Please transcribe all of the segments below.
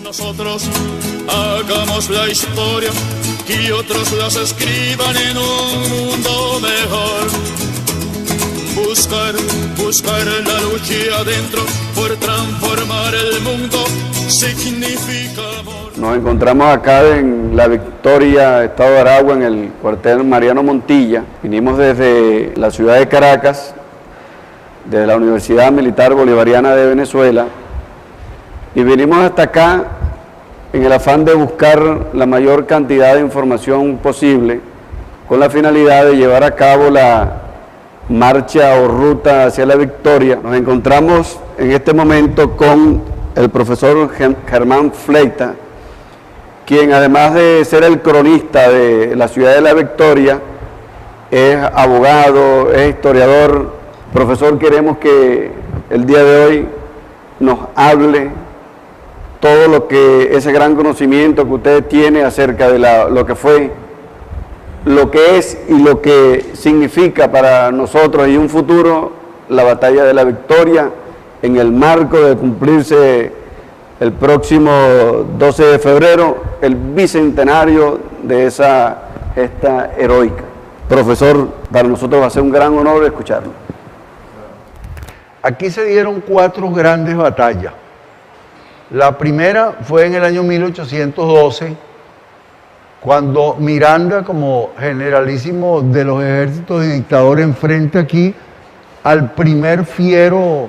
Nosotros hagamos la historia y otros las escriban en un mundo mejor. Buscar la lucha adentro por transformar el mundo significa amor. Nos encontramos acá en La Victoria, Estado de Aragua, en el cuartel Mariano Montilla. Vinimos desde la ciudad de Caracas, de la Universidad Militar Bolivariana de Venezuela, y vinimos hasta acá en el afán de buscar la mayor cantidad de información posible con la finalidad de llevar a cabo la marcha o ruta hacia la victoria. Nos encontramos en este momento con el profesor Germán Fleita, quien además de ser el cronista de la ciudad de la Victoria, es abogado, es historiador. Profesor, queremos que el día de hoy nos hable todo lo que, ese gran conocimiento que usted tiene acerca de lo que fue, lo que es y lo que significa para nosotros y un futuro la batalla de la Victoria en el marco de cumplirse el próximo 12 de febrero el bicentenario de esa gesta heroica. Profesor, para nosotros va a ser un gran honor escucharlo. Aquí se dieron 4 grandes batallas. La primera fue en el año 1812, cuando Miranda, como generalísimo de los ejércitos y dictador, enfrenta aquí al primer fiero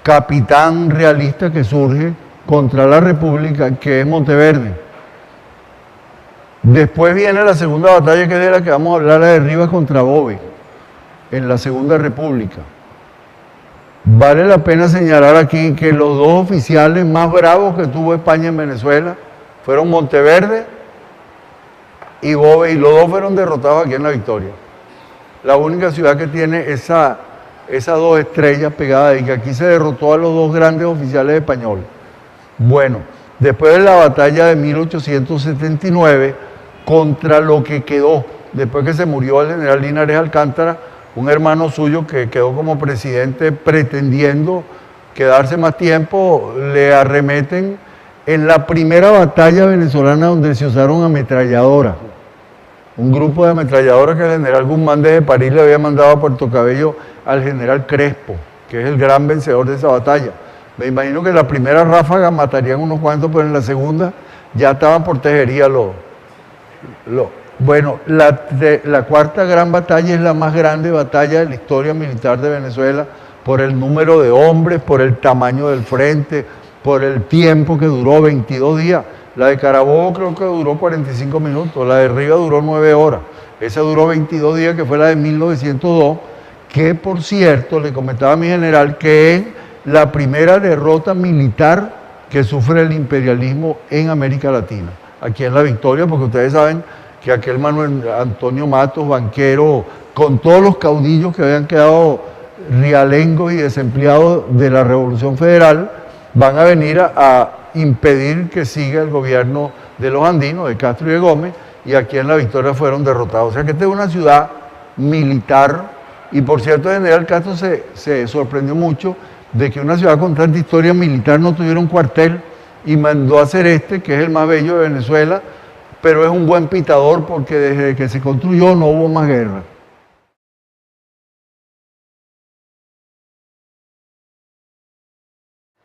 capitán realista que surge contra la República, que es Monteverde. Después viene la segunda batalla, que es de la que vamos a hablar, la de Rivas contra Bove, en la Segunda República. Vale la pena señalar aquí que los 2 oficiales más bravos que tuvo España en Venezuela fueron Monteverde y Bove, y los 2 fueron derrotados aquí en La Victoria. La única ciudad que tiene esas 2 estrellas pegadas, y que aquí se derrotó a los 2 grandes oficiales españoles. Bueno, después de la batalla de 1879, contra lo que quedó, después que se murió el general Linares Alcántara, un hermano suyo que quedó como presidente pretendiendo quedarse más tiempo, le arremeten en la primera batalla venezolana donde se usaron ametralladoras. Un grupo de ametralladoras que el general Guzmán desde París le había mandado a Puerto Cabello al general Crespo, que es el gran vencedor de esa batalla. Me imagino que en la primera ráfaga matarían unos cuantos, pero en la segunda ya estaban por tejería Bueno, la cuarta gran batalla es la más grande batalla de la historia militar de Venezuela, por el número de hombres, por el tamaño del frente, por el tiempo que duró, 22 días. La de Carabobo creo que duró 45 minutos, la de Rivas duró 9 horas. Esa duró 22 días, que fue la de 1902, que por cierto, le comentaba a mi general, que es la primera derrota militar que sufre el imperialismo en América Latina, aquí en La Victoria, porque ustedes saben que aquel Manuel Antonio Matos, banquero, con todos los caudillos que habían quedado rialengos y desempleados de la Revolución Federal, van a venir a impedir que siga el gobierno de los andinos, de Castro y de Gómez, y aquí en La Victoria fueron derrotados. O sea que esta es una ciudad militar, y por cierto, el general Castro se sorprendió mucho de que una ciudad con tanta historia militar no tuviera un cuartel, y mandó a hacer este, que es el más bello de Venezuela, pero es un buen pitador porque desde que se construyó no hubo más guerra.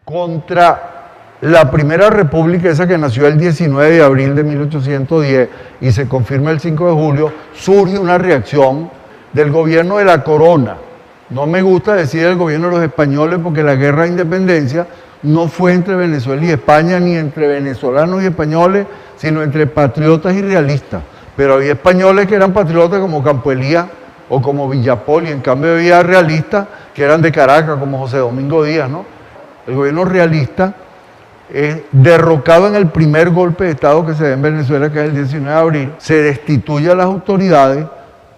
Contra la Primera República, esa que nació el 19 de abril de 1810 y se confirma el 5 de julio, surge una reacción del gobierno de la corona. No me gusta decir el gobierno de los españoles, porque la guerra de independencia no fue entre Venezuela y España, ni entre venezolanos y españoles, sino entre patriotas y realistas. Pero había españoles que eran patriotas como Campo Elías o como Villapol, y en cambio había realistas que eran de Caracas, como José Domingo Díaz, ¿no? El gobierno realista es derrocado en el primer golpe de Estado que se da en Venezuela, que es el 19 de abril, se destituye a las autoridades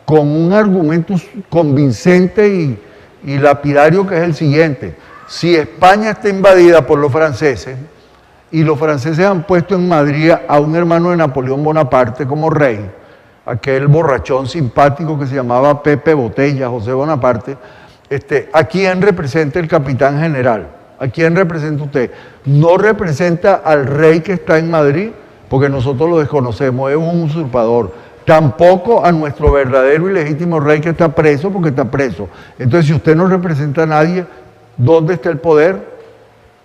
con un argumento convincente y lapidario, que es el siguiente: si España está invadida por los franceses, y los franceses han puesto en Madrid a un hermano de Napoleón Bonaparte como rey, aquel borrachón simpático que se llamaba Pepe Botella, José Bonaparte, ¿a quién representa el capitán general? ¿A quién representa usted? No representa al rey que está en Madrid, porque nosotros lo desconocemos, es un usurpador. Tampoco a nuestro verdadero y legítimo rey que está preso, porque está preso. Entonces, si usted no representa a nadie, ¿dónde está el poder?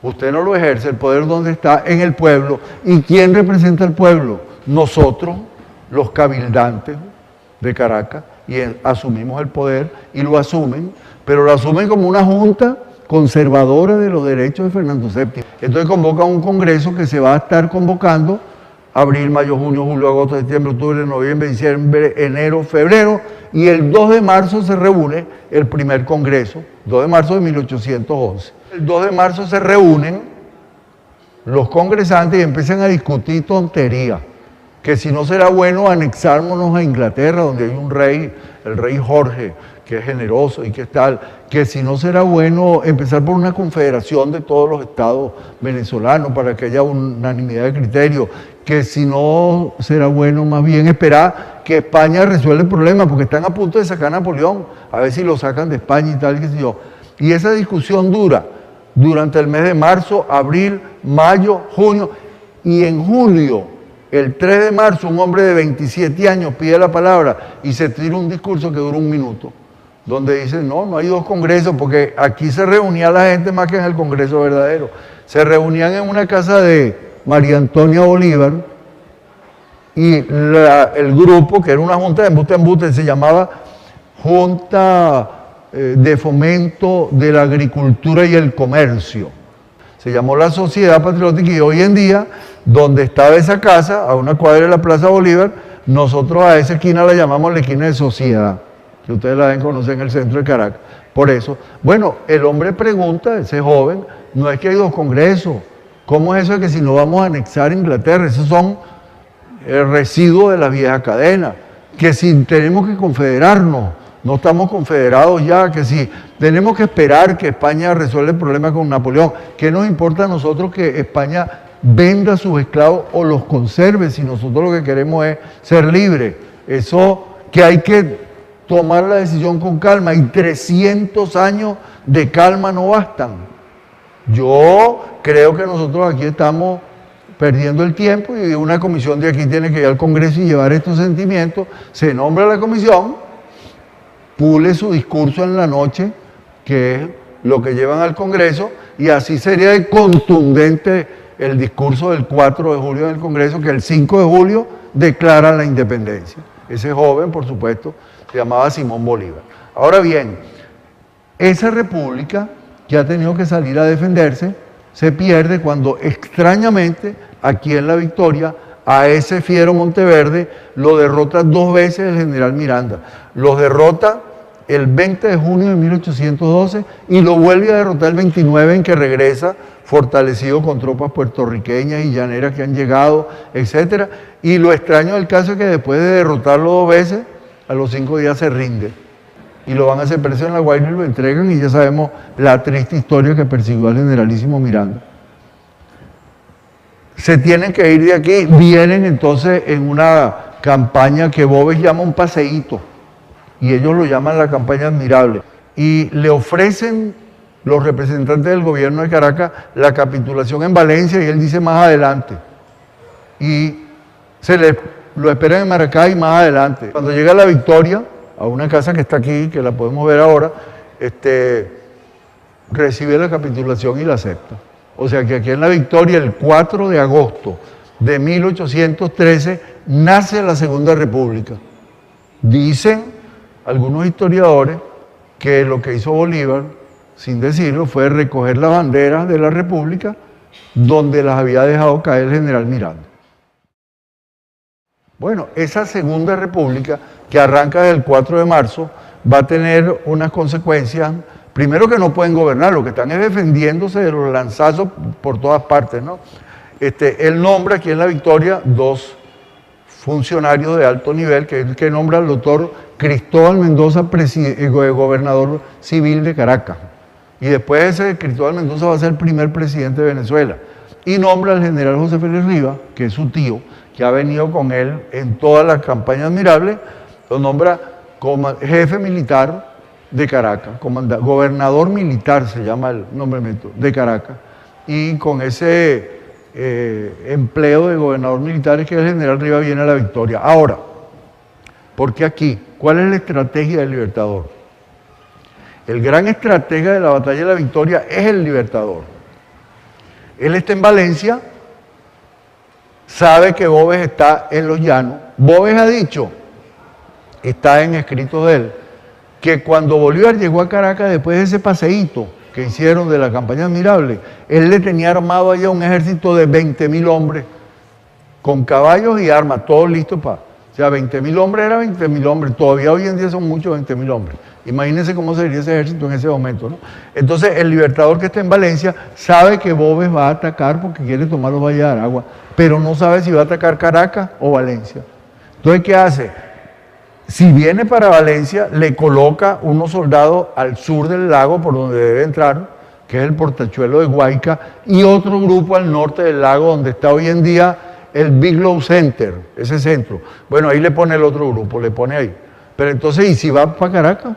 Usted no lo ejerce, el poder ¿dónde está? En el pueblo. ¿Y quién representa al pueblo? Nosotros, los cabildantes de Caracas, y asumimos el poder, y lo asumen, pero lo asumen como una junta conservadora de los derechos de Fernando VII. Entonces convoca un congreso que se va a estar convocando abril, mayo, junio, julio, agosto, septiembre, octubre, noviembre, diciembre, enero, febrero, y el 2 de marzo se reúne el primer congreso, 2 de marzo de 1811. El 2 de marzo se reúnen los congresantes y empiezan a discutir tonterías, que si no será bueno anexármonos a Inglaterra, donde hay un rey, el rey Jorge, que es generoso y que es tal, que si no será bueno empezar por una confederación de todos los estados venezolanos para que haya unanimidad de criterio, que si no será bueno más bien esperar que España resuelva el problema, porque están a punto de sacar a Napoleón, a ver si lo sacan de España y tal, qué sé yo. Y esa discusión dura durante el mes de marzo, abril, mayo, junio, y en julio, el 3 de marzo, un hombre de 27 años pide la palabra y se tira un discurso que dura 1 minuto, donde dice, no hay 2 congresos, porque aquí se reunía la gente más que en el congreso verdadero. Se reunían en una casa de María Antonia Bolívar, y el grupo, que era una junta de embuste, se llamaba Junta de Fomento de la Agricultura y el Comercio. Se llamó la Sociedad Patriótica, y hoy en día, donde estaba esa casa, a una cuadra de la Plaza Bolívar, nosotros a esa esquina la llamamos la esquina de Sociedad, que ustedes la deben conocer en el centro de Caracas. Por eso, bueno, el hombre pregunta, ese joven, no es que hay 2 congresos. ¿Cómo es eso de que si no vamos a anexar Inglaterra? Esos son el residuo de la vieja cadena. Que si tenemos que confederarnos, no estamos confederados ya, que si tenemos que esperar que España resuelva el problema con Napoleón. ¿Qué nos importa a nosotros que España venda sus esclavos o los conserve si nosotros lo que queremos es ser libres? Eso que hay que tomar la decisión con calma, y 300 años de calma no bastan. Yo creo que nosotros aquí estamos perdiendo el tiempo, y una comisión de aquí tiene que ir al Congreso y llevar estos sentimientos. Se nombra la comisión, pule su discurso en la noche, que es lo que llevan al Congreso, y así sería de contundente el discurso del 4 de julio en el Congreso, que el 5 de julio declara la independencia. Ese joven, por supuesto, se llamaba Simón Bolívar. Ahora bien, esa república que ha tenido que salir a defenderse, se pierde cuando extrañamente aquí en La Victoria a ese fiero Monteverde lo derrota 2 veces el general Miranda. Lo derrota el 20 de junio de 1812 y lo vuelve a derrotar el 29, en que regresa fortalecido con tropas puertorriqueñas y llaneras que han llegado, etc. Y lo extraño del caso es que después de derrotarlo 2 veces, a los 5 días se rinde. Y lo van a hacer preso en La Guaira y lo entregan, y ya sabemos la triste historia que persiguió al generalísimo Miranda. Se tienen que ir de aquí, vienen entonces en una campaña que Boves llama un paseíto, y ellos lo llaman la campaña admirable, y le ofrecen los representantes del gobierno de Caracas la capitulación en Valencia, y él dice más adelante, y lo esperan en Maracay más adelante. Cuando llega La Victoria, a una casa que está aquí, que la podemos ver ahora, recibe la capitulación y la acepta. O sea que aquí en La Victoria, el 4 de agosto de 1813, nace la Segunda República. Dicen algunos historiadores que lo que hizo Bolívar, sin decirlo, fue recoger las banderas de la República donde las había dejado caer el general Miranda. Bueno, esa Segunda República, que arranca desde el 4 de marzo, va a tener unas consecuencias. Primero, que no pueden gobernar, lo que están es defendiéndose de los lanzazos por todas partes, ¿no? Él nombra aquí en La Victoria 2 funcionarios de alto nivel, que es el que nombra al doctor Cristóbal Mendoza, gobernador civil de Caracas. Y después ese Cristóbal Mendoza va a ser el primer presidente de Venezuela. Y nombra al general José Félix Rivas, que es su tío, que ha venido con él en todas las campañas admirables, lo nombra como jefe militar de Caracas, gobernador militar se llama el nombramiento, de Caracas, y con ese empleo de gobernador militar es que el general Rivas viene a la victoria. Ahora, ¿por qué aquí? ¿Cuál es la estrategia del Libertador? El gran estratega de la batalla de la victoria es el Libertador. Él está en Valencia, sabe que Boves está en los llanos. Boves ha dicho, está en escritos de él, que cuando Bolívar llegó a Caracas después de ese paseíto que hicieron de la campaña admirable, él le tenía armado allá un ejército de 20.000 hombres, con caballos y armas, todos listos para... O sea, 20.000 hombres era 20.000 hombres, todavía hoy en día son muchos 20.000 hombres. Imagínense cómo sería ese ejército en ese momento, ¿no? Entonces, el Libertador que está en Valencia sabe que Boves va a atacar porque quiere tomar los valles de Aragua, pero no sabe si va a atacar Caracas o Valencia. Entonces, ¿qué hace? Si viene para Valencia, le coloca unos soldados al sur del lago por donde debe entrar, que es el portachuelo de Guayca, y otro grupo al norte del lago donde está hoy en día el Biglow Center, ese centro. Bueno, ahí le pone el otro grupo, le pone ahí. Pero entonces, ¿y si va para Caracas?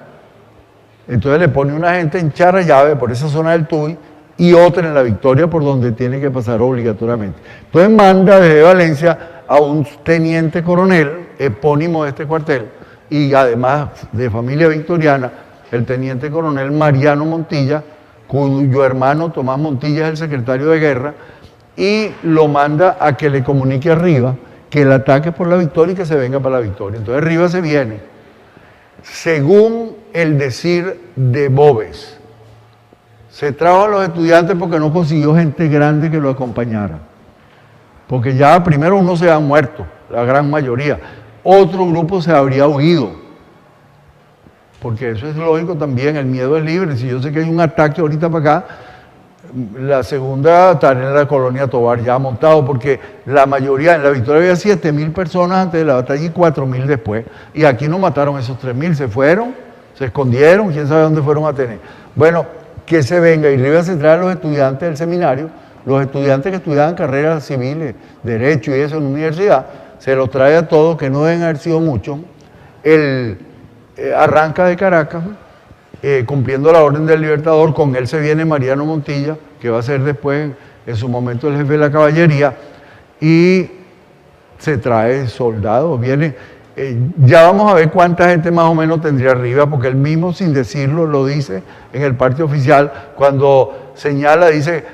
Entonces le pone una gente en Charallave, por esa zona del Tuy, y otra en La Victoria, por donde tiene que pasar obligatoriamente. Entonces manda desde Valencia a un teniente coronel, epónimo de este cuartel, y además de familia victoriana, el teniente coronel Mariano Montilla, cuyo hermano Tomás Montilla es el secretario de guerra, y lo manda a que le comunique a Rivas que el ataque por La Victoria y que se venga para La Victoria. Entonces Rivas se viene, según el decir de Boves, se trajo a los estudiantes porque no consiguió gente grande que lo acompañara. Porque ya primero uno se ha muerto, la gran mayoría. Otro grupo se habría huido. Porque eso es lógico también, el miedo es libre. Si yo sé que hay un ataque ahorita para acá, la segunda está en la colonia Tovar ya montado, porque la mayoría, en La Victoria había 7.000 personas antes de la batalla y 4.000 después. Y aquí no mataron esos 3.000, se fueron, se escondieron, quién sabe dónde fueron a tener. Bueno, que se venga y Rivas se trae a los estudiantes del seminario, los estudiantes que estudiaban carreras civiles, derecho y eso en la universidad, se los trae a todos, que no deben haber sido muchos. Él arranca de Caracas, cumpliendo la orden del Libertador. Con él se viene Mariano Montilla, que va a ser después, en su momento, el jefe de la caballería, y se trae soldados, viene... ya vamos a ver cuánta gente más o menos tendría Rivas, porque él mismo, sin decirlo, lo dice en el parte oficial, cuando señala, dice,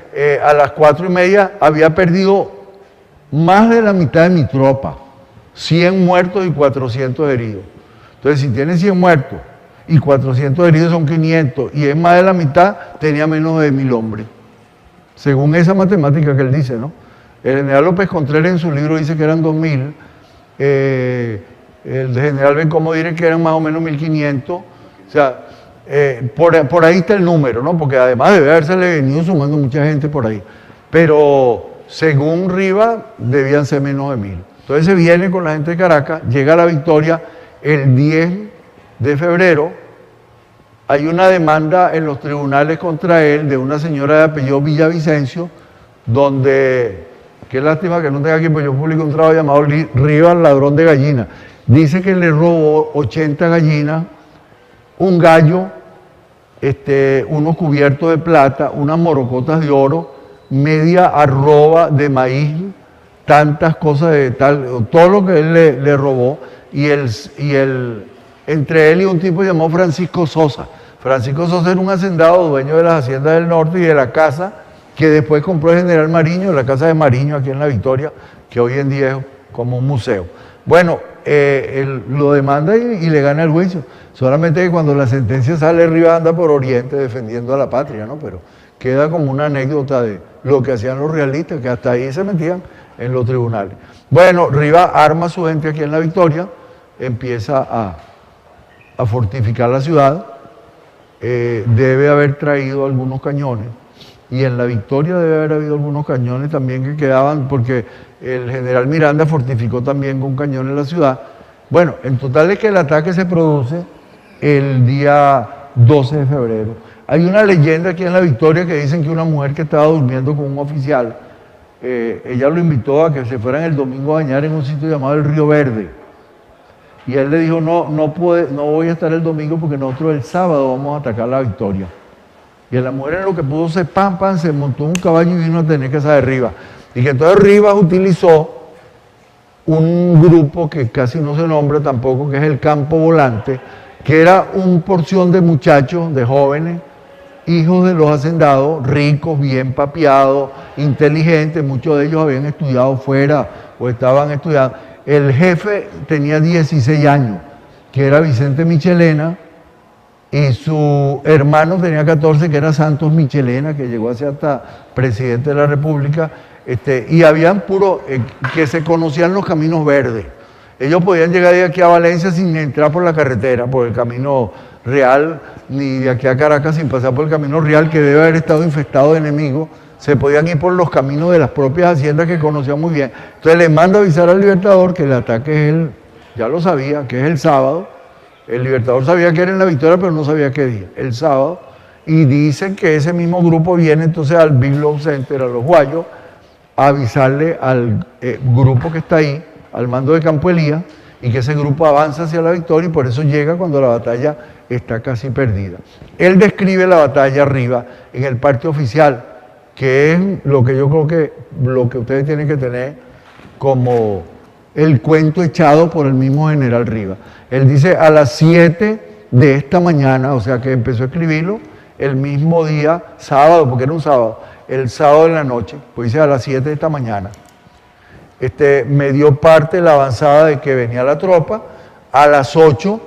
a las 4:30 había perdido más de la mitad de mi tropa, 100 muertos y 400 heridos. Entonces, si tiene 100 muertos y 400 heridos son 500, y es más de la mitad, tenía menos de 1.000 hombres. Según esa matemática que él dice, ¿no? El general López Contreras en su libro dice que eran 2.000, el general Bencomo dice que eran más o menos 1.500, o sea, por ahí está el número, ¿no? Porque además debe haberse venido sumando mucha gente por ahí. Pero según Rivas, debían ser menos de 1.000. Entonces se viene con la gente de Caracas, llega a La Victoria el 10 de febrero, hay una demanda en los tribunales contra él de una señora de apellido Villavicencio, donde, qué lástima que no tenga aquí, pues yo publico un trabajo llamado Rivas, ladrón de gallinas. Dice que le robó 80 gallinas, un gallo, unos cubiertos de plata, unas morocotas de oro, media arroba de maíz, tantas cosas de tal, todo lo que él le robó, y entre él y un tipo llamado Francisco Sosa. Francisco Sosa era un hacendado, dueño de las haciendas del norte y de la casa que después compró el general Mariño, la casa de Mariño aquí en La Victoria, que hoy en día es como un museo. Bueno, él lo demanda y le gana el juicio. Solamente que cuando la sentencia sale, Rivas anda por Oriente defendiendo a la patria, ¿no? Pero queda como una anécdota de lo que hacían los realistas, que hasta ahí se metían en los tribunales. Bueno, Rivas arma a su gente aquí en La Victoria, empieza a fortificar la ciudad, debe haber traído algunos cañones, y en La Victoria debe haber habido algunos cañones también que quedaban, porque el general Miranda fortificó también con cañones la ciudad. Bueno, en total es que el ataque se produce el día 12 de febrero. Hay una leyenda aquí en La Victoria que dicen que una mujer que estaba durmiendo con un oficial, ella lo invitó a que se fueran el domingo a bañar en un sitio llamado el Río Verde. Y él le dijo, no voy a estar el domingo porque nosotros el sábado vamos a atacar La Victoria. Y la mujer en lo que pudo se se montó un caballo y vino a tener que saber Rivas. Y que entonces Rivas utilizó un grupo que casi no se nombra tampoco, que es el Campo Volante, que era una porción de muchachos, de jóvenes, hijos de los hacendados, ricos, bien papiados, inteligentes, muchos de ellos habían estudiado fuera o estaban estudiando. El jefe tenía 16 años, que era Vicente Michelena, y su hermano tenía 14, que era Santos Michelena, que llegó a ser hasta presidente de la República, y habían que se conocían los caminos verdes. Ellos podían llegar de aquí a Valencia sin entrar por la carretera, por el camino real, ni de aquí a Caracas sin pasar por el camino real, que debe haber estado infestado de enemigos. Se podían ir por los caminos de las propias haciendas que conocían muy bien. Entonces le manda avisar al Libertador que el ataque es ya lo sabía, que es el sábado. El Libertador sabía que era en La Victoria, pero no sabía qué día, el sábado. Y dicen que ese mismo grupo viene entonces al Big Love Center, a los Guayos, a avisarle al grupo que está ahí, al mando de Campo Elías, y que ese grupo avanza hacia La Victoria y por eso llega cuando la batalla está casi perdida. Él describe la batalla arriba en el parte oficial, que es lo que yo creo que lo que ustedes tienen que tener como el cuento echado por el mismo general Rivas. Él dice a las 7 de esta mañana, o sea que empezó a escribirlo el mismo día, sábado, porque era un sábado, el sábado en la noche, pues dice a las 7 de esta mañana. Me dio parte la avanzada de que venía la tropa, a las 8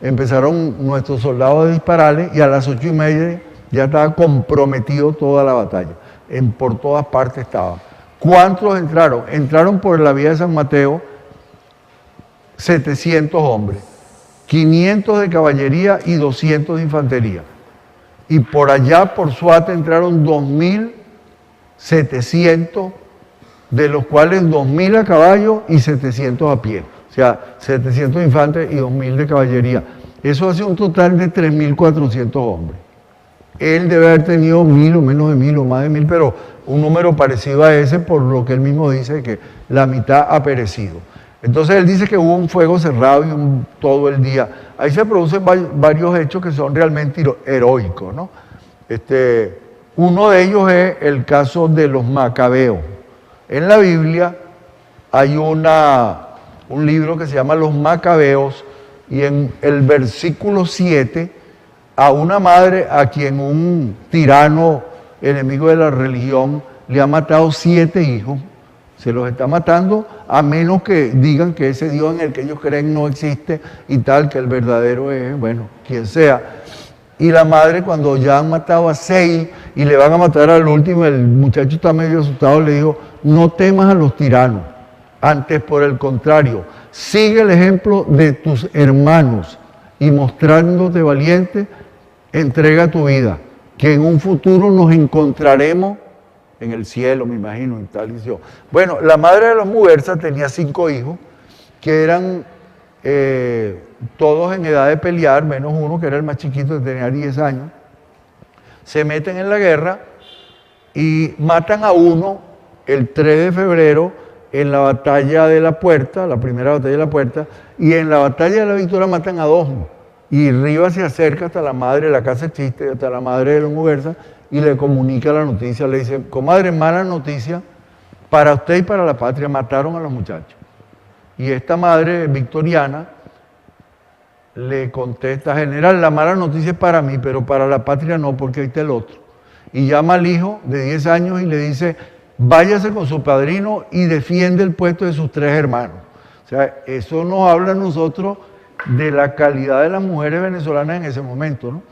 empezaron nuestros soldados a dispararle y a las 8:30 ya estaba comprometido toda la batalla. Por todas partes estaba. ¿Cuántos entraron? Entraron por la vía de San Mateo 700 hombres, 500 de caballería y 200 de infantería. Y por allá, por Suate, entraron 2.700, de los cuales 2.000 a caballo y 700 a pie. O sea, 700 infantes y 2.000 de caballería. Eso hace un total de 3.400 hombres. Él debe haber tenido 1.000 o menos de 1.000 o más de 1.000, pero un número parecido a ese, por lo que él mismo dice que la mitad ha perecido. Entonces él dice que hubo un fuego cerrado y todo el día. Ahí se producen varios hechos que son realmente heroicos, ¿no? Uno de ellos es el caso de los macabeos. En la Biblia hay un libro que se llama Los Macabeos, y en el versículo 7, a una madre a quien un tirano enemigo de la religión le ha matado 7 hijos, se los está matando a menos que digan que ese Dios en el que ellos creen no existe y tal, que el verdadero es, bueno, quien sea. Y la madre, cuando ya han matado a 6 y le van a matar al último, el muchacho está medio asustado, le dijo, no temas a los tiranos, antes por el contrario, sigue el ejemplo de tus hermanos y mostrándote valiente, entrega tu vida, que en un futuro nos encontraremos en el cielo, me imagino, en tal visión. Bueno, la madre de los Muguerza tenía 5 hijos, que eran todos en edad de pelear, menos uno, que era el más chiquito, que tenía 10 años. Se meten en la guerra y matan a uno el 3 de febrero en la batalla de la Puerta, la primera batalla de la Puerta, y en la batalla de la Victoria matan a 2. Y Rivas se acerca hasta la madre, la casa existe, hasta la madre de los Muguerza, y le comunica la noticia, le dice, comadre, mala noticia, para usted y para la patria, mataron a los muchachos. Y esta madre victoriana le contesta, general, la mala noticia es para mí, pero para la patria no, porque ahí está el otro. Y llama al hijo de 10 años y le dice, váyase con su padrino y defiende el puesto de sus 3 hermanos. O sea, eso nos habla a nosotros de la calidad de las mujeres venezolanas en ese momento, ¿no?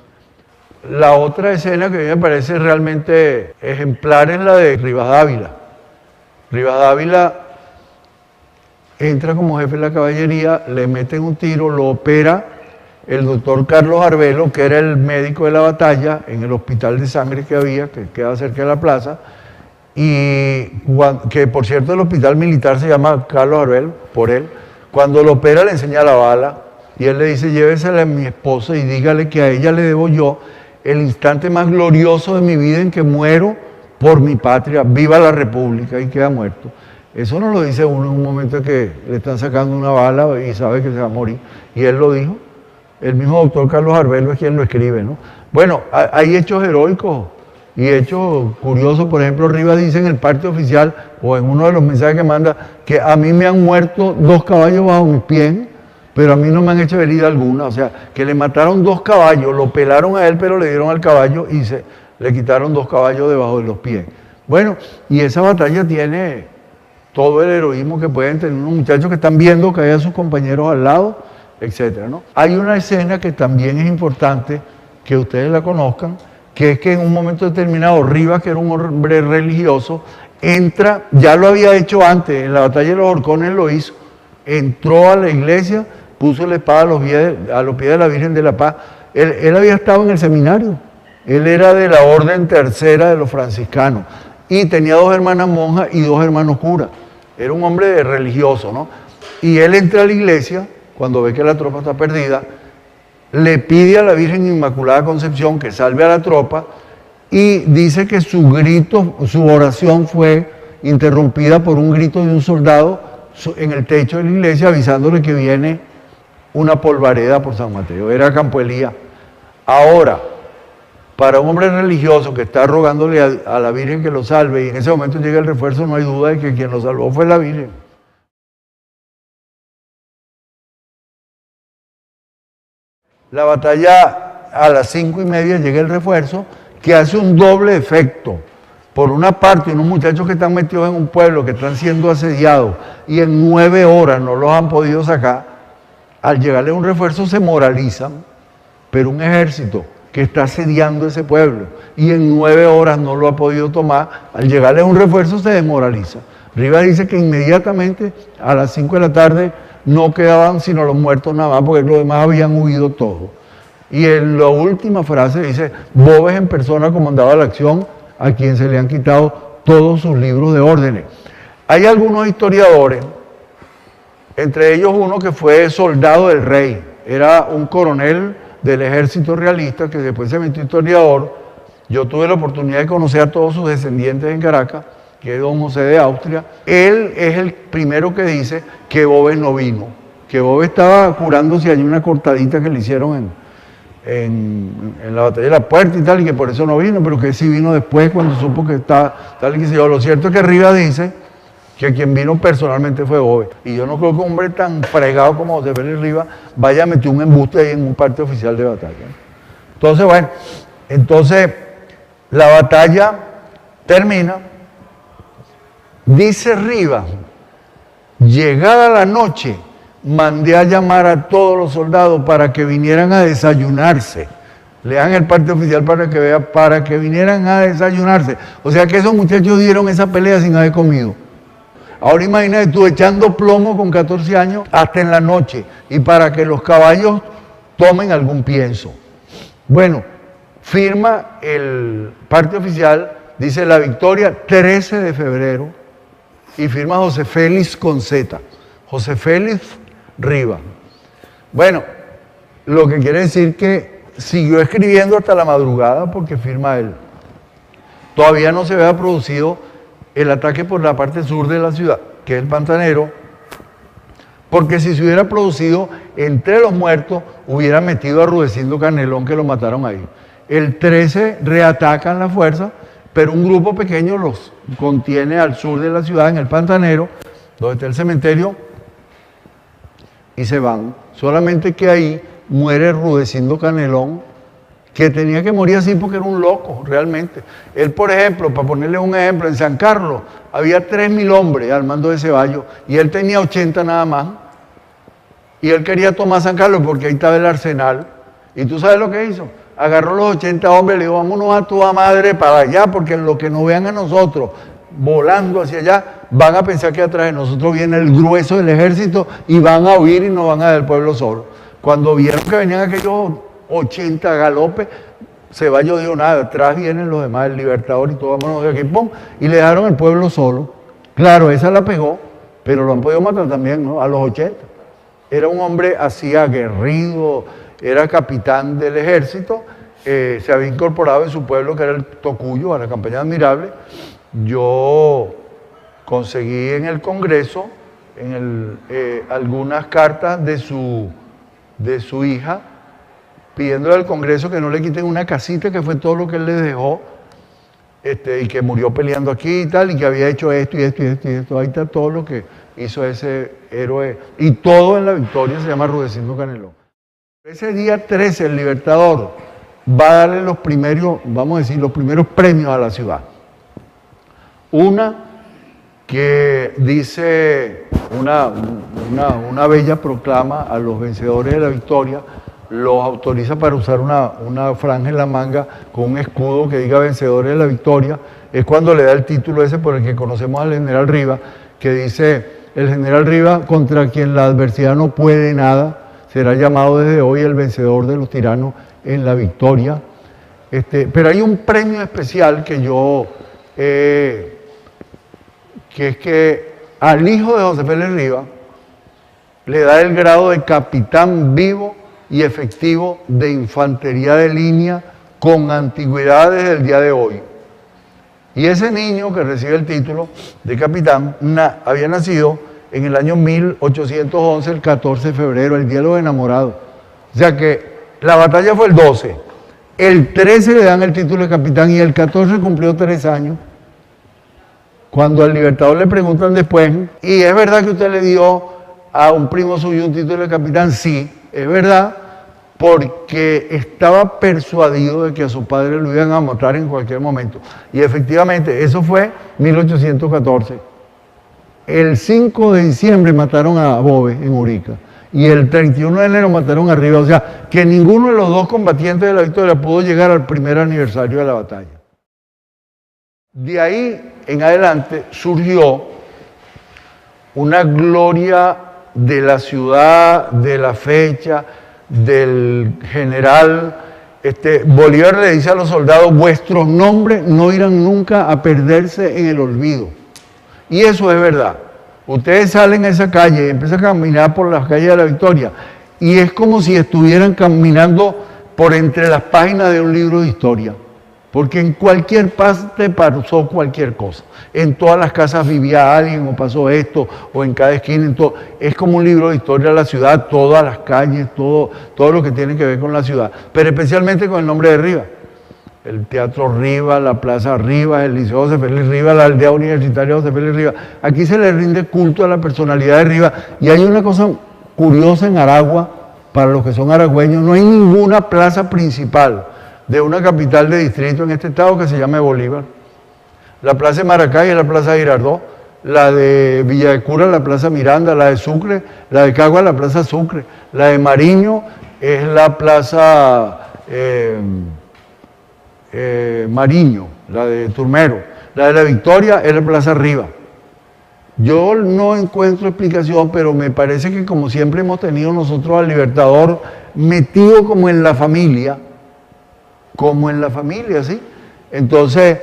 La otra escena que a mí me parece realmente ejemplar es la de Rivas Dávila. Rivas Dávila entra como jefe de la caballería, le meten un tiro, lo opera el doctor Carlos Arbelo, que era el médico de la batalla en el hospital de sangre que había, que queda cerca de la plaza, y que por cierto el hospital militar se llama Carlos Arbelo, por él. Cuando lo opera le enseña la bala y él le dice, llévesela a mi esposa y dígale que a ella le debo yo el instante más glorioso de mi vida en que muero por mi patria, viva la República, y queda muerto. Eso no lo dice uno en un momento en que le están sacando una bala y sabe que se va a morir. Y él lo dijo. El mismo doctor Carlos Arbelo es quien lo escribe, ¿no? Bueno, hay hechos heroicos y hechos curiosos. Por ejemplo, Rivas dice en el parte oficial, o en uno de los mensajes que manda, que a mí me han muerto 2 caballos bajo mis pies, pero a mí no me han hecho herida alguna. O sea, que le mataron 2 caballos, lo pelaron a él, pero le dieron al caballo y le quitaron 2 caballos debajo de los pies. Bueno, y esa batalla tiene todo el heroísmo que pueden tener unos muchachos que están viendo que hay a sus compañeros al lado, etcétera, ¿no? Hay una escena que también es importante que ustedes la conozcan, que es que en un momento determinado Rivas, que era un hombre religioso, entra, ya lo había hecho antes, en la batalla de los Horcones lo hizo, entró a la iglesia, puso la espada a los pies de la Virgen de la Paz. Él había estado en el seminario, él era de la orden tercera de los franciscanos y tenía 2 hermanas monjas y 2 hermanos curas. Era un hombre religioso, ¿no? Y él entra a la iglesia, cuando ve que la tropa está perdida, le pide a la Virgen Inmaculada Concepción que salve a la tropa y dice que su grito, su oración fue interrumpida por un grito de un soldado en el techo de la iglesia avisándole que viene una polvareda por San Mateo. Era Campo Elías. Ahora, para un hombre religioso que está rogándole a la Virgen que lo salve y en ese momento llega el refuerzo, no hay duda de que quien lo salvó fue la Virgen. La batalla a las 5:30 llega el refuerzo que hace un doble efecto. Por una parte, unos muchachos que están metidos en un pueblo, que están siendo asediados y en 9 horas no los han podido sacar, al llegarle un refuerzo se moralizan, pero un ejército que está asediando ese pueblo y en 9 horas no lo ha podido tomar, al llegarle un refuerzo se desmoraliza. Rivas dice que inmediatamente a las 5 de la tarde no quedaban sino los muertos nada más, porque los demás habían huido todos. Y en la última frase dice, Boves en persona comandaba la acción, a quien se le han quitado todos sus libros de órdenes. Hay algunos historiadores, entre ellos uno que fue soldado del rey, era un coronel del ejército realista que después se metió historiador. Yo tuve la oportunidad de conocer a todos sus descendientes en Caracas, que es don José de Austria. Él es el primero que dice que Boves no vino, que Boves estaba curándose allí una cortadita que le hicieron en la batalla de la Puerta y tal, y que por eso no vino, pero que sí vino después cuando supo que está tal y que se yo. Lo cierto es que Rivas dice que quien vino personalmente fue Boves. Y yo no creo que un hombre tan fregado como José Félix Rivas vaya a meter un embuste ahí en un parte oficial de batalla. Entonces, bueno, la batalla termina. Dice Rivas, llegada la noche, mandé a llamar a todos los soldados para que vinieran a desayunarse. Lean el parte oficial para que vean, para que vinieran a desayunarse. O sea que esos muchachos dieron esa pelea sin haber comido. Ahora imagínate tú echando plomo con 14 años hasta en la noche y para que los caballos tomen algún pienso. Bueno, firma el parte oficial, dice la victoria 13 de febrero y firma José Félix con Z, José Félix Rivas. Bueno, lo que quiere decir que siguió escribiendo hasta la madrugada porque firma él. Todavía no se había producido el ataque por la parte sur de la ciudad, que es el Pantanero, porque si se hubiera producido entre los muertos, hubiera metido a Rudecindo Canelón, que lo mataron ahí. El 13 reatacan la fuerza, pero un grupo pequeño los contiene al sur de la ciudad, en el Pantanero, donde está el cementerio, y se van. Solamente que ahí muere Rudecindo Canelón, que tenía que morir así porque era un loco, realmente. Él, por ejemplo, para ponerle un ejemplo, en San Carlos había 3.000 hombres al mando de Ceballos, y él tenía 80 nada más, y él quería tomar San Carlos porque ahí estaba el arsenal, y tú sabes lo que hizo, agarró los 80 hombres y le dijo, vámonos a toda madre para allá, porque lo que nos vean a nosotros volando hacia allá, van a pensar que atrás de nosotros viene el grueso del ejército y van a huir y no van a dar el pueblo solo. Cuando vieron que venían aquellos 80 galopes, Ceballos dijo, nada, atrás vienen los demás, el Libertador y todo, vámonos de aquí, pum, y le dejaron el pueblo solo. Claro, esa la pegó, pero lo han podido matar también, ¿no? A los 80. Era un hombre así aguerrido, era capitán del ejército, se había incorporado en su pueblo, que era el Tocuyo, a la campaña Admirable. Yo conseguí en el Congreso algunas cartas de su hija, pidiéndole al Congreso que no le quiten una casita, que fue todo lo que él les dejó, y que murió peleando aquí y tal, y que había hecho esto y esto y esto y esto. Ahí está todo lo que hizo ese héroe. Y todo en la victoria se llama Rudecindo Canelón. Ese día 13, el Libertador va a darle los primeros, vamos a decir, los primeros premios a la ciudad. Una que dice una bella proclama a los vencedores de la victoria, los autoriza para usar una franja en la manga con un escudo que diga vencedores de la victoria. Es cuando le da el título ese por el que conocemos al general Rivas, que dice: el general Rivas, contra quien la adversidad no puede nada, será llamado desde hoy el vencedor de los tiranos en la victoria. Pero hay un premio especial que es que al hijo de José Félix Rivas le da el grado de capitán vivo y efectivo de infantería de línea con antigüedad desde el día de hoy. Y ese niño que recibe el título de capitán había nacido en el año 1811, el 14 de febrero, el Día de los Enamorados. O sea que la batalla fue el 12, el 13 le dan el título de capitán y el 14 cumplió 3 años. Cuando al Libertador le preguntan después, ¿y es verdad que usted le dio a un primo suyo un título de capitán? Sí, es verdad, porque estaba persuadido de que a su padre lo iban a matar en cualquier momento. Y efectivamente, eso fue 1814. El 5 de diciembre mataron a Bove en Urica. Y el 31 de enero mataron a Rivas. O sea, que ninguno de los dos combatientes de la victoria pudo llegar al primer aniversario de la batalla. De ahí en adelante surgió una gloria de la ciudad, de la fecha, del general. Bolívar le dice a los soldados: vuestros nombres no irán nunca a perderse en el olvido. Y eso es verdad. Ustedes salen a esa calle y empiezan a caminar por las calles de la Victoria y es como si estuvieran caminando por entre las páginas de un libro de historia. Porque en cualquier parte pasó cualquier cosa. En todas las casas vivía alguien, o pasó esto, o en cada esquina. Es como un libro de historia de la ciudad, todas las calles, todo lo que tiene que ver con la ciudad. Pero especialmente con el nombre de Rivas. El Teatro Rivas, la Plaza Rivas, el Liceo José Félix Rivas, la Aldea Universitaria José Félix Rivas. Aquí se le rinde culto a la personalidad de Rivas. Y hay una cosa curiosa en Aragua, para los que son aragüeños: no hay ninguna plaza principal de una capital de distrito en este estado que se llame Bolívar. La plaza de Maracay es la plaza Girardot, la de Villa de Cura la plaza Miranda, la de Sucre, la de Cagua la plaza Sucre, la de Mariño es la plaza Mariño, la de Turmero, la de la Victoria es la plaza Rivas. Yo no encuentro explicación, pero me parece que como siempre hemos tenido nosotros al Libertador metido como en la familia, ¿sí? Entonces,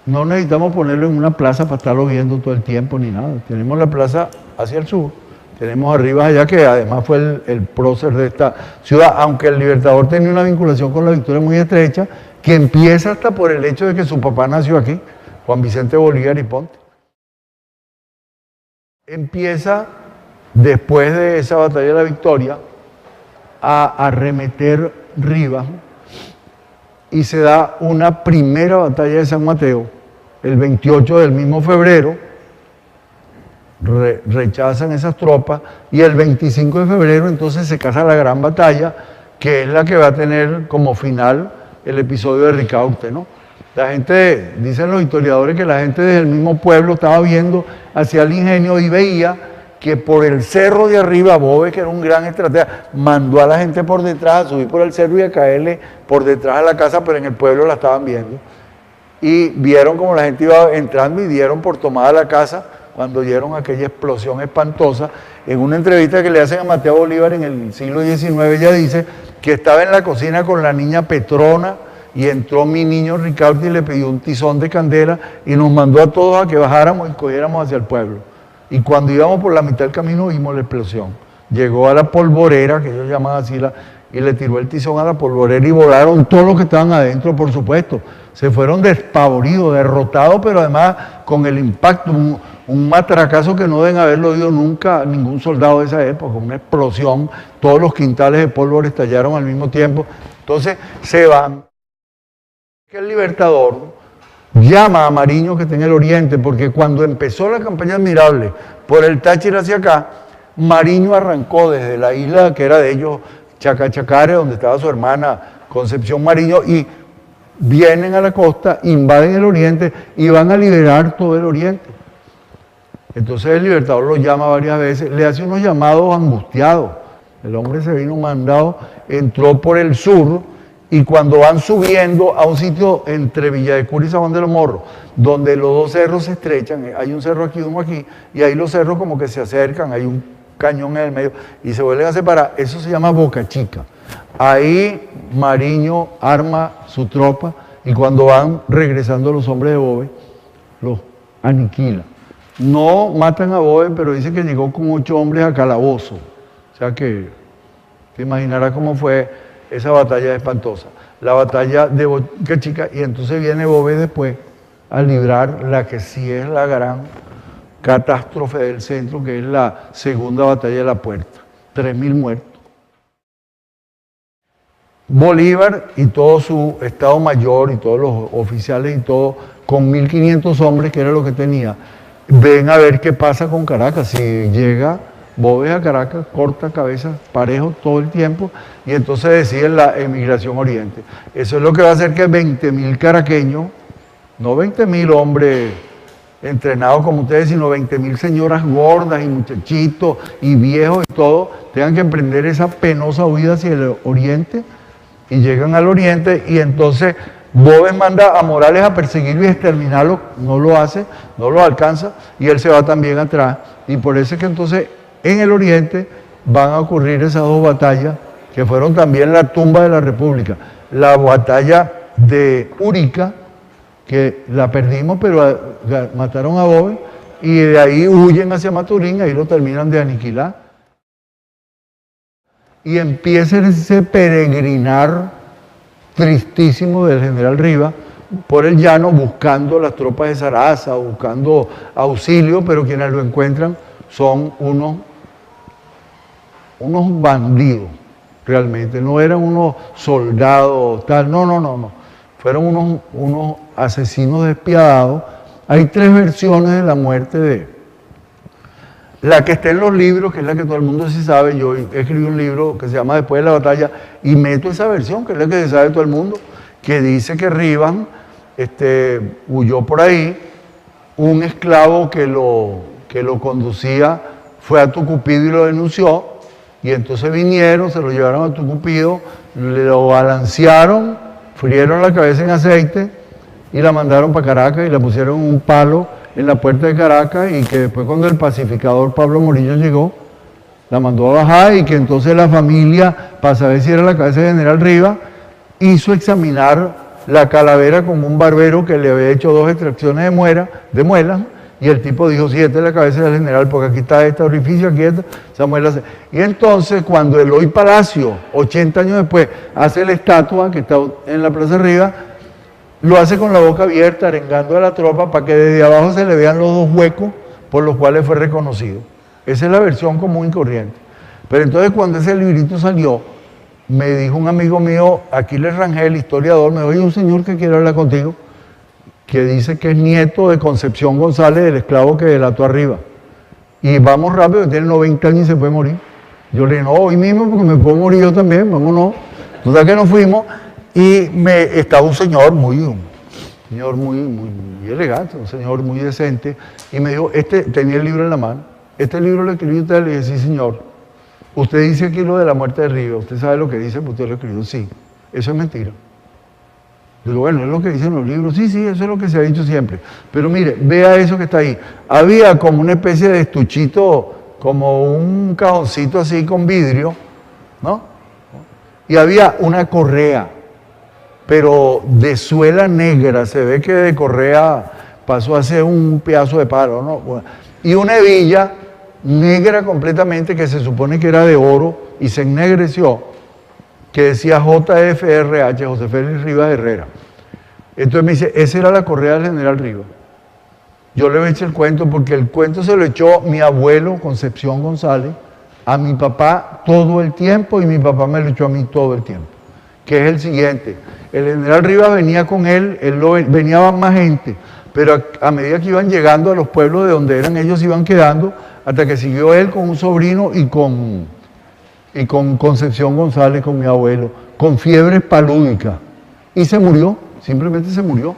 no necesitamos ponerlo en una plaza para estarlo viendo todo el tiempo ni nada. Tenemos la plaza hacia el sur, tenemos arriba allá, que además fue el prócer de esta ciudad, aunque el Libertador tenía una vinculación con la Victoria muy estrecha, que empieza hasta por el hecho de que su papá nació aquí, Juan Vicente Bolívar y Ponte. Empieza, después de esa batalla de la Victoria, a arremeter Rivas, y se da una primera batalla de San Mateo, el 28 del mismo febrero. Rechazan esas tropas, y el 25 de febrero entonces se casa la gran batalla, que es la que va a tener como final el episodio de Ricaurte, ¿no? La gente, dicen los historiadores, que la gente desde el mismo pueblo estaba viendo hacia el ingenio y veía que por el cerro de arriba, Bove, que era un gran estratega, mandó a la gente por detrás a subir por el cerro y a caerle por detrás a la casa, pero en el pueblo la estaban viendo. Y vieron como la gente iba entrando y dieron por tomada la casa cuando oyeron aquella explosión espantosa. En una entrevista que le hacen a Mateo Bolívar en el siglo XIX, ella dice que estaba en la cocina con la niña Petrona y entró mi niño Ricaurte y le pidió un tizón de candela y nos mandó a todos a que bajáramos y cogiéramos hacia el pueblo. Y cuando íbamos por la mitad del camino vimos la explosión. Llegó a la polvorera, que ellos llaman así, y le tiró el tizón a la polvorera y volaron todos los que estaban adentro, por supuesto. Se fueron despavoridos, derrotados, pero además con el impacto. un matracazo que no deben haberlo oído nunca ningún soldado de esa época, una explosión, todos los quintales de pólvora estallaron al mismo tiempo. Entonces se van. El Libertador llama a Mariño que está en el oriente, porque cuando empezó la campaña admirable por el Táchira hacia acá, Mariño arrancó desde la isla que era de ellos, Chacachacare, donde estaba su hermana Concepción Mariño, y vienen a la costa, invaden el oriente y van a liberar todo el oriente. Entonces el Libertador lo llama varias veces, le hace unos llamados angustiados. El hombre se vino mandado, entró por el sur, y cuando van subiendo a un sitio entre Villa de Cura y San Juan de los Morros, donde los dos cerros se estrechan, hay un cerro aquí, uno aquí, y ahí los cerros como que se acercan, hay un cañón en el medio, y se vuelven a separar, eso se llama Boca Chica. Ahí Mariño arma su tropa, y cuando van regresando los hombres de Bove, los aniquila. No matan a Bove, pero dicen que llegó con 8 hombres a Calabozo. O sea que te imaginarás cómo fue esa batalla espantosa. La batalla de Boca Chica, y entonces viene Bove después a librar la que sí es la gran catástrofe del centro, que es la segunda batalla de la Puerta. 3.000 muertos. Bolívar y todo su Estado Mayor y todos los oficiales y todo, con 1.500 hombres, que era lo que tenía, ven a ver qué pasa con Caracas. Si llega Bove a Caracas, corta cabeza parejo todo el tiempo, y entonces deciden la emigración oriente. Eso es lo que va a hacer que 20.000 caraqueños, no 20.000 hombres entrenados como ustedes, sino 20.000 señoras gordas y muchachitos y viejos y todo, tengan que emprender esa penosa huida hacia el oriente, y llegan al oriente, y entonces Bove manda a Morales a perseguirlo y exterminarlo, no lo hace, no lo alcanza, y él se va también atrás, y por eso es que entonces en el oriente van a ocurrir esas dos batallas, que fueron también la tumba de la República. La batalla de Urica, que la perdimos, pero mataron a Bove, y de ahí huyen hacia Maturín, ahí lo terminan de aniquilar. Y empieza ese peregrinar tristísimo del general Rivas por el llano, buscando las tropas de Zaraza, buscando auxilio, pero quienes lo encuentran son unos bandidos, realmente, no eran unos soldados, tal, no, fueron unos asesinos despiadados. Hay 3 versiones de la muerte de la que está en los libros, que es la que todo el mundo sí sabe. Yo escribí un libro que se llama Después de la batalla, y meto esa versión, que es la que se sabe todo el mundo, que dice que Rivas huyó por ahí, un esclavo que lo conducía fue a Tucupido y lo denunció, y entonces vinieron, se lo llevaron a Tucupido, lo balancearon, frieron la cabeza en aceite y la mandaron para Caracas y la pusieron en un palo en la puerta de Caracas, y que después cuando el pacificador Pablo Morillo llegó, la mandó a bajar, y que entonces la familia, para saber si era la cabeza de General Rivas, hizo examinar la calavera con un barbero que le había hecho 2 extracciones de muelas, y el tipo dijo, sí, esta es la cabeza del general, porque aquí está este orificio, aquí está, esa muela. Y entonces cuando Eloy Palacio, 80 años después, hace la estatua que está en la Plaza Rivas, lo hace con la boca abierta, arengando a la tropa para que desde abajo se le vean los 2 huecos por los cuales fue reconocido. Esa es la versión común y corriente. Pero entonces cuando ese librito salió, me dijo un amigo mío, Aquiles Rangel, historiador, me dijo, oye, un señor que quiere hablar contigo, que dice que es nieto de Concepción González, del esclavo que delató arriba. Y vamos rápido, tiene 90 años y se puede morir. Yo le dije, no, hoy mismo porque me puedo morir yo también, vámonos. Total que nos fuimos. Y estaba un señor muy elegante, un señor muy decente, y me dijo, tenía el libro en la mano, este libro lo escribió usted. Le dije, sí señor, usted dice aquí lo de la muerte de Rivas, usted sabe lo que dice, porque usted lo escribió. Sí, eso es mentira. Digo, bueno, es lo que dicen los libros. Sí, eso es lo que se ha dicho siempre, pero mire, vea eso que está ahí. Había como una especie de estuchito, como un cajoncito así con vidrio, ¿no? Y había una correa, pero de suela negra, se ve que de correa pasó a ser un pedazo de palo, ¿no? Y una hebilla negra completamente, que se supone que era de oro y se ennegreció, que decía JFRH, José Félix Rivas Herrera. Entonces me dice, esa era la correa del general Rivas. Yo le he hecho el cuento porque el cuento se lo echó mi abuelo, Concepción González, a mi papá todo el tiempo y mi papá me lo echó a mí todo el tiempo. Que es el siguiente. El general Rivas venía con él venía más gente, pero a medida que iban llegando a los pueblos de donde eran ellos iban quedando, hasta que siguió él con un sobrino y con Concepción González, con mi abuelo, con fiebre palúdica. Y se murió, simplemente se murió.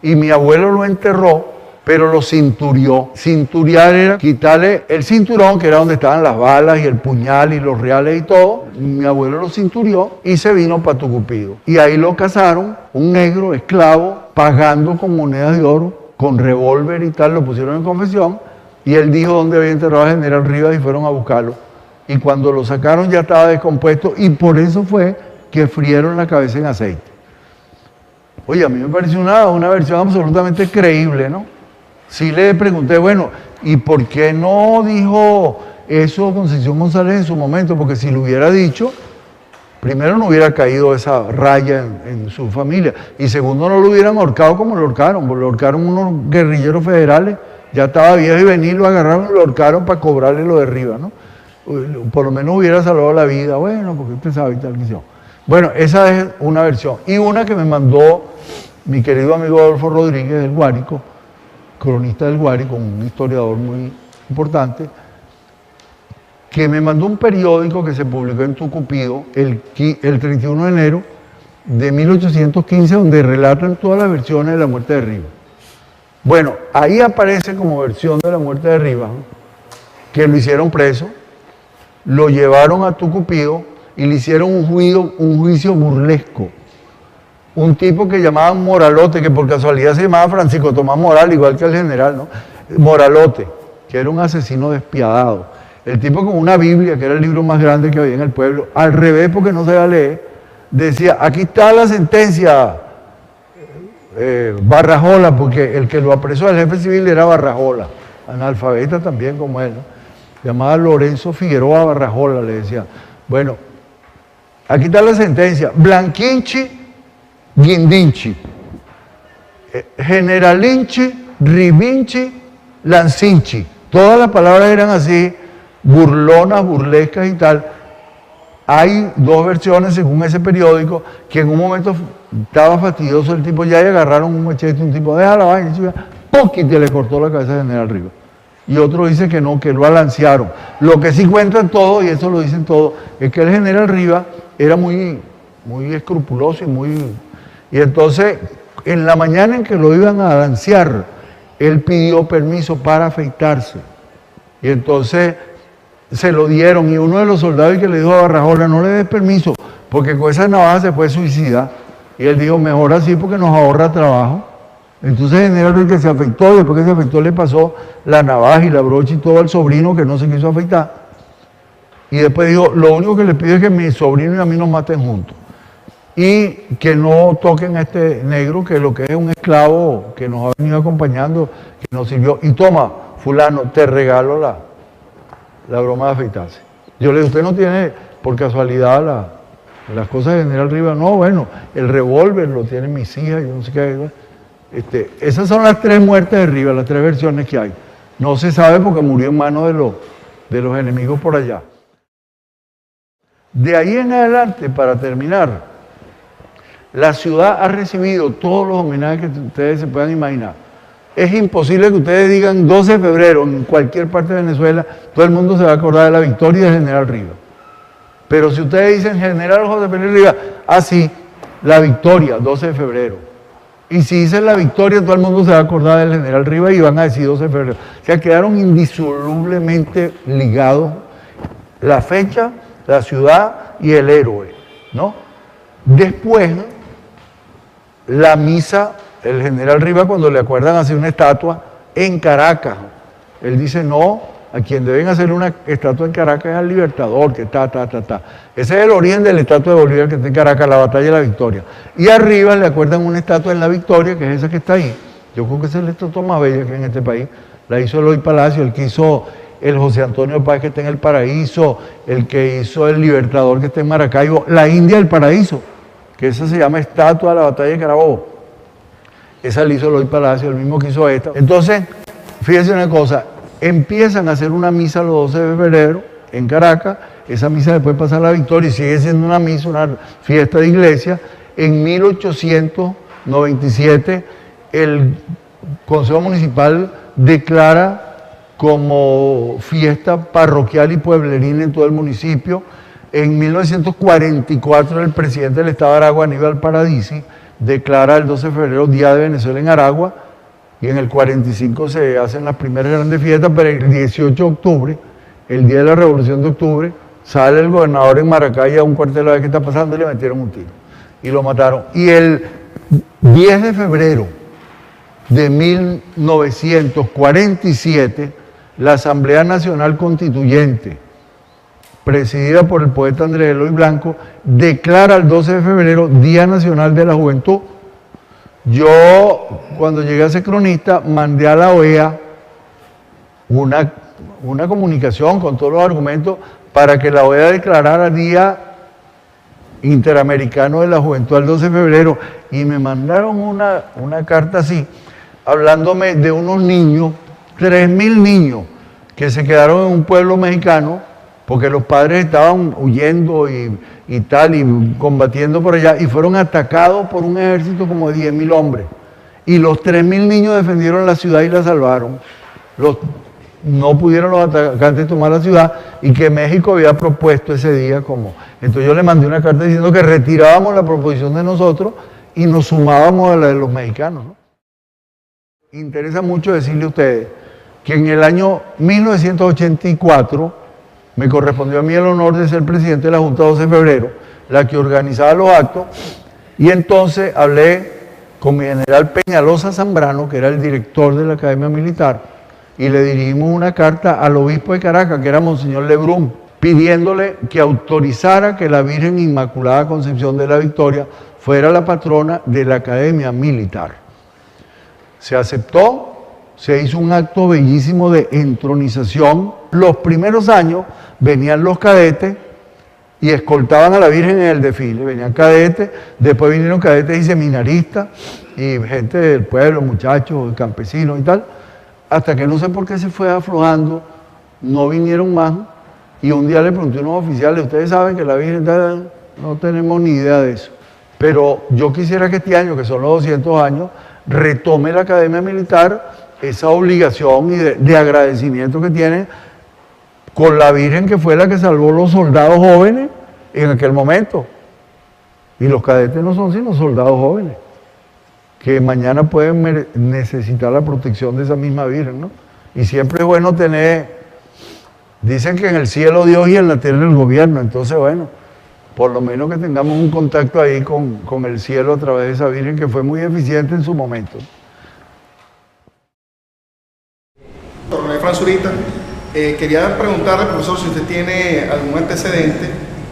Y mi abuelo lo enterró, pero lo cinturió. Cinturiar era quitarle el cinturón, que era donde estaban las balas y el puñal y los reales y todo. Mi abuelo lo cinturió y se vino para Tucupido. Y ahí lo cazaron, un negro esclavo, pagando con monedas de oro, con revólver y tal, lo pusieron en confesión. Y él dijo dónde había enterrado al general Rivas y fueron a buscarlo. Y cuando lo sacaron ya estaba descompuesto y por eso fue que frieron la cabeza en aceite. Oye, a mí me pareció una versión absolutamente creíble, ¿no? Sí le pregunté, bueno, ¿y por qué no dijo eso Concepción González en su momento? Porque si lo hubiera dicho, primero no hubiera caído esa raya en su familia, y segundo no lo hubieran ahorcado como lo ahorcaron, porque lo ahorcaron unos guerrilleros federales, ya estaba viejo y venir, lo agarraron y lo ahorcaron para cobrarle lo de arriba, ¿no? Por lo menos hubiera salvado la vida, bueno, porque usted sabe y tal que yo. Bueno, esa es una versión. Y una que me mandó mi querido amigo Adolfo Rodríguez del Guárico, cronista del Guárico, un historiador muy importante, que me mandó un periódico que se publicó en Tucupido el 31 de enero de 1815, donde relatan todas las versiones de la muerte de Rivas. Bueno, ahí aparece como versión de la muerte de Rivas, ¿no? Que lo hicieron preso, lo llevaron a Tucupido y le hicieron un juicio burlesco. Un tipo que llamaban Moralote, que por casualidad se llamaba Francisco Tomás Moral, igual que el general, ¿no? Moralote, que era un asesino despiadado. El tipo con una Biblia, que era el libro más grande que había en el pueblo, al revés porque no sabía leer, decía, aquí está la sentencia, Barrajola, porque el que lo apresó, el jefe civil, era Barrajola, analfabeta también como él, ¿no? Llamaba Lorenzo Figueroa Barrajola, le decía. Bueno, aquí está la sentencia, Blanquinchi, Guindinchi, Generalinchi, Ribinchi, Lancinchi. Todas las palabras eran así, burlonas, burlescas y tal. Hay dos versiones según ese periódico, que en un momento estaba fastidioso el tipo ya y agarraron un machete, un tipo, deja la vaina, y le cortó la cabeza al general Rivas. Y otro dice que no, que lo alancearon. Lo que sí cuentan todos, y eso lo dicen todos, es que el general Rivas era muy escrupuloso y entonces, en la mañana en que lo iban a alancear, él pidió permiso para afeitarse. Y entonces se lo dieron, y uno de los soldados que le dijo a Barrajola, no le des permiso, porque con esa navaja se puede suicidar. Y él dijo, mejor así porque nos ahorra trabajo. Entonces el general Rivas, que se afeitó, y después que se afeitó le pasó la navaja y la brocha y todo al sobrino que no se quiso afeitar. Y después dijo, lo único que le pido es que mi sobrino y a mí nos maten juntos. Y que no toquen a este negro, que lo que es un esclavo que nos ha venido acompañando, que nos sirvió. Y toma, fulano, te regalo la broma de afeitarse. Yo le digo, ¿usted no tiene por casualidad las cosas de general Rivas? No, bueno, el revólver lo tienen mis hijas, yo no sé qué. Esas son las tres muertes de Rivas, las tres versiones que hay. No se sabe porque murió en manos de los enemigos por allá. De ahí en adelante, para terminar, la ciudad ha recibido todos los homenajes que ustedes se puedan imaginar. Es imposible que ustedes digan 12 de febrero en cualquier parte de Venezuela, todo el mundo se va a acordar de la victoria del general Rivas. Pero si ustedes dicen general José Feliz Rivas, sí, la victoria, 12 de febrero. Y si dicen la victoria, todo el mundo se va a acordar del general Rivas y van a decir 12 de febrero. O sea, quedaron indisolublemente ligados la fecha, la ciudad y el héroe, ¿no? Después, la misa, el general Rivas, cuando le acuerdan hacer una estatua en Caracas, él dice, no, a quien deben hacer una estatua en Caracas es al Libertador, que Ese es el origen de la estatua de Bolívar que está en Caracas, la batalla de la Victoria. Y arriba le acuerdan una estatua en la Victoria, que es esa que está ahí. Yo creo que esa es la estatua más bella que hay en este país. La hizo Eloy Palacio, el que hizo el José Antonio Páez, que está en el Paraíso, el que hizo el Libertador, que está en Maracaibo, la India del Paraíso, que esa se llama Estatua de la Batalla de Carabobo. Esa la hizo Eloy Palacio, el mismo que hizo esta. Entonces, fíjense una cosa, empiezan a hacer una misa los 12 de febrero en Caracas, esa misa después pasa a la Victoria y sigue siendo una misa, una fiesta de iglesia. En 1897 el Consejo Municipal declara como fiesta parroquial y pueblerina en todo el municipio. En 1944 el presidente del Estado de Aragua, Aníbal Paradisi, declara el 12 de febrero Día de Venezuela en Aragua, y en el 45 se hacen las primeras grandes fiestas, pero el 18 de octubre, el día de la Revolución de Octubre, sale el gobernador en Maracay a un cuartel a ver qué está pasando y le metieron un tiro y lo mataron. Y el 10 de febrero de 1947, la Asamblea Nacional Constituyente, presidida por el poeta Andrés Eloy Blanco, declara el 12 de febrero Día Nacional de la Juventud. Yo, cuando llegué a ser cronista, mandé a la OEA una comunicación con todos los argumentos para que la OEA declarara Día Interamericano de la Juventud el 12 de febrero, y me mandaron una carta así, hablándome de unos niños, 3.000 niños, que se quedaron en un pueblo mexicano, porque los padres estaban huyendo y tal, y combatiendo por allá, y fueron atacados por un ejército como de 10.000 hombres. Y los 3.000 niños defendieron la ciudad y la salvaron. No pudieron los atacantes tomar la ciudad, y que México había propuesto ese día como... Entonces yo le mandé una carta diciendo que retirábamos la proposición de nosotros y nos sumábamos a la de los mexicanos, ¿no? Interesa mucho decirle a ustedes que en el año 1984 me correspondió a mí el honor de ser presidente de la Junta 12 de febrero, la que organizaba los actos, y entonces hablé con mi general Peñalosa Zambrano, que era el director de la Academia Militar, y le dirigimos una carta al obispo de Caracas, que era Monseñor Lebrun, pidiéndole que autorizara que la Virgen Inmaculada Concepción de la Victoria fuera la patrona de la Academia Militar. Se aceptó. Se hizo un acto bellísimo de entronización. Los primeros años venían los cadetes y escoltaban a la Virgen en el desfile. Venían cadetes, después vinieron cadetes y seminaristas y gente del pueblo, muchachos, campesinos y tal, hasta que no sé por qué se fue aflojando, no vinieron más. Y un día le pregunté a unos oficiales, ustedes saben que la Virgen está... No tenemos ni idea de eso. Pero yo quisiera que este año, que son los 200 años, retome la Academia Militar esa obligación y de agradecimiento que tiene con la Virgen, que fue la que salvó los soldados jóvenes en aquel momento. Y los cadetes no son sino soldados jóvenes, que mañana pueden necesitar la protección de esa misma Virgen, ¿no? Y siempre es bueno tener, dicen que en el cielo Dios y en la tierra el gobierno, entonces bueno, por lo menos que tengamos un contacto ahí con el cielo a través de esa Virgen, que fue muy eficiente en su momento. Coronel Franzurita, quería preguntarle, profesor, si usted tiene algún antecedente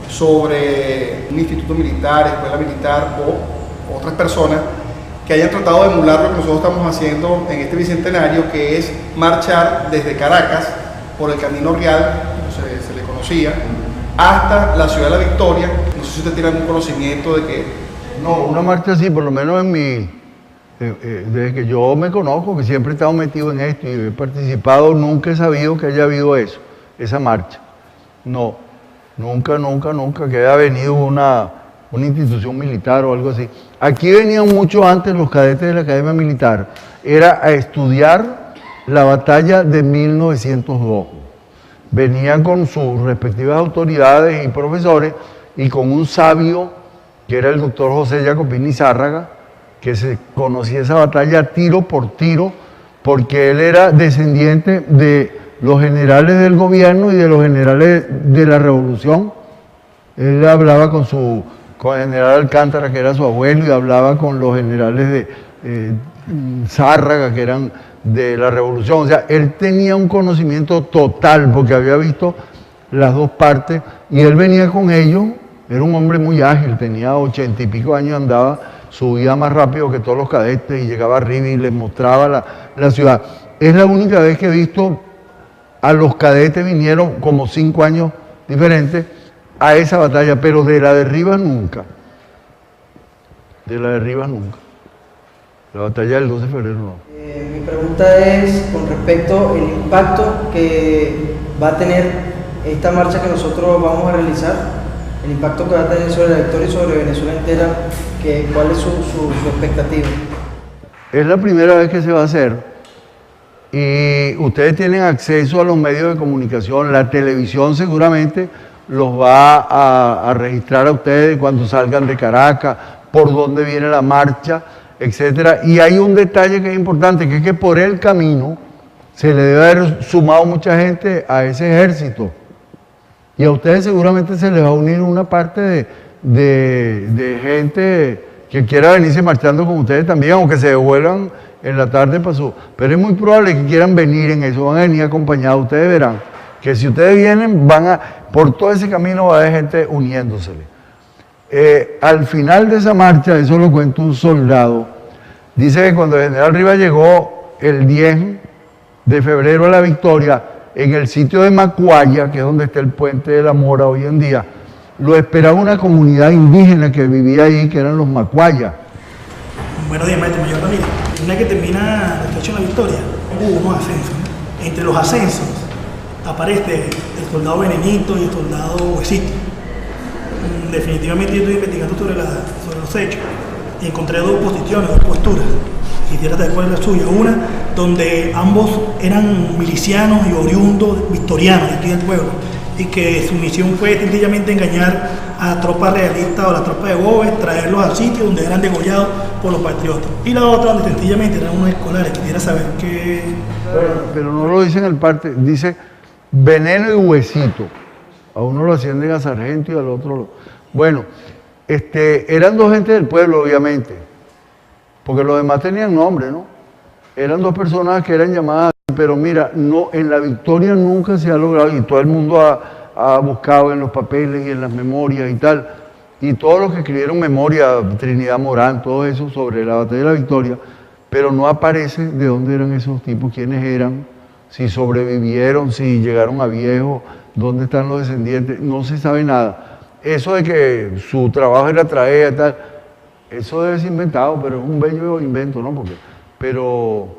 sobre un instituto militar, escuela militar o otras personas que hayan tratado de emular lo que nosotros estamos haciendo en este bicentenario, que es marchar desde Caracas por el Camino Real, como se le conocía, hasta la ciudad de la Victoria. No sé si usted tiene algún conocimiento de que... No, una marcha así, por lo menos en mi... desde que yo me conozco, que siempre he estado metido en esto y he participado, nunca he sabido que haya habido eso, esa marcha. No, nunca que haya venido una institución militar o algo así. Aquí venían mucho antes los cadetes de la Academia Militar, era a estudiar la batalla de 1902. Venían con sus respectivas autoridades y profesores y con un sabio, que era el doctor José Jacopini Zárraga, que se conocía esa batalla tiro por tiro, porque él era descendiente de los generales del gobierno y de los generales de la revolución. Él hablaba con el general Alcántara, que era su abuelo, y hablaba con los generales de Zárraga, que eran de la revolución. O sea, él tenía un conocimiento total, porque había visto las dos partes, y él venía con ellos. Era un hombre muy ágil, tenía 80 y pico años, andaba, subía más rápido que todos los cadetes y llegaba arriba y les mostraba la ciudad. Es la única vez que he visto a los cadetes, vinieron como 5 años diferentes a esa batalla, pero de la de Rivas nunca. De la de Rivas nunca. La batalla del 12 de febrero no. Mi pregunta es con respecto al impacto que va a tener esta marcha que nosotros vamos a realizar, el impacto que va a tener sobre la victoria y sobre Venezuela entera, ¿cuál es su expectativa? Es la primera vez que se va a hacer y ustedes tienen acceso a los medios de comunicación, la televisión seguramente los va a registrar a ustedes cuando salgan de Caracas, por dónde viene la marcha, etcétera. Y hay un detalle que es importante, que es que por el camino se le debe haber sumado mucha gente a ese ejército. Y a ustedes seguramente se les va a unir una parte de gente que quiera venirse marchando con ustedes también, aunque se devuelvan en la tarde pasó. Pero es muy probable que quieran venir en eso, van a venir acompañados. Ustedes verán que si ustedes vienen, por todo ese camino va a haber gente uniéndosele. Al final de esa marcha, eso lo cuenta un soldado, dice que cuando el general Rivas llegó el 10 de febrero a la Victoria, en el sitio de Macuaya, que es donde está el puente de la Mora hoy en día, lo esperaba una comunidad indígena que vivía ahí, que eran los Macuaya. Buenos días, maestro Mayor Ramírez. Una vez que termina la fecha de la Victoria, hubo unos ascensos, ¿no? Entre los ascensos aparece el soldado Venenito y el soldado Huesito. Definitivamente yo estoy investigando sobre los hechos y encontré dos posiciones, dos posturas. Quisiera saber cuál es la suya. Una donde ambos eran milicianos y oriundos victorianos de aquí del pueblo y que su misión fue sencillamente engañar a la tropa realista o a la tropa de Gómez, traerlos al sitio donde eran degollados por los patriotas. Y la otra donde sencillamente eran unos escolares. Quisiera saber qué... Pero no lo dice en el parte, dice Veneno y Huesito. A uno lo ascienden a sargento y al otro lo... Bueno, eran dos gente del pueblo, obviamente, porque los demás tenían nombre, ¿no? Eran dos personas que eran llamadas, pero mira, no, en la Victoria nunca se ha logrado, y todo el mundo ha buscado en los papeles y en las memorias y tal, y todos los que escribieron memoria, Trinidad Morán, todo eso sobre la batalla de la Victoria, pero no aparece de dónde eran esos tipos, quiénes eran, si sobrevivieron, si llegaron a viejos, dónde están los descendientes, no se sabe nada. Eso de que su trabajo era traer y tal, eso debe ser inventado, pero es un bello invento, ¿no? Pero,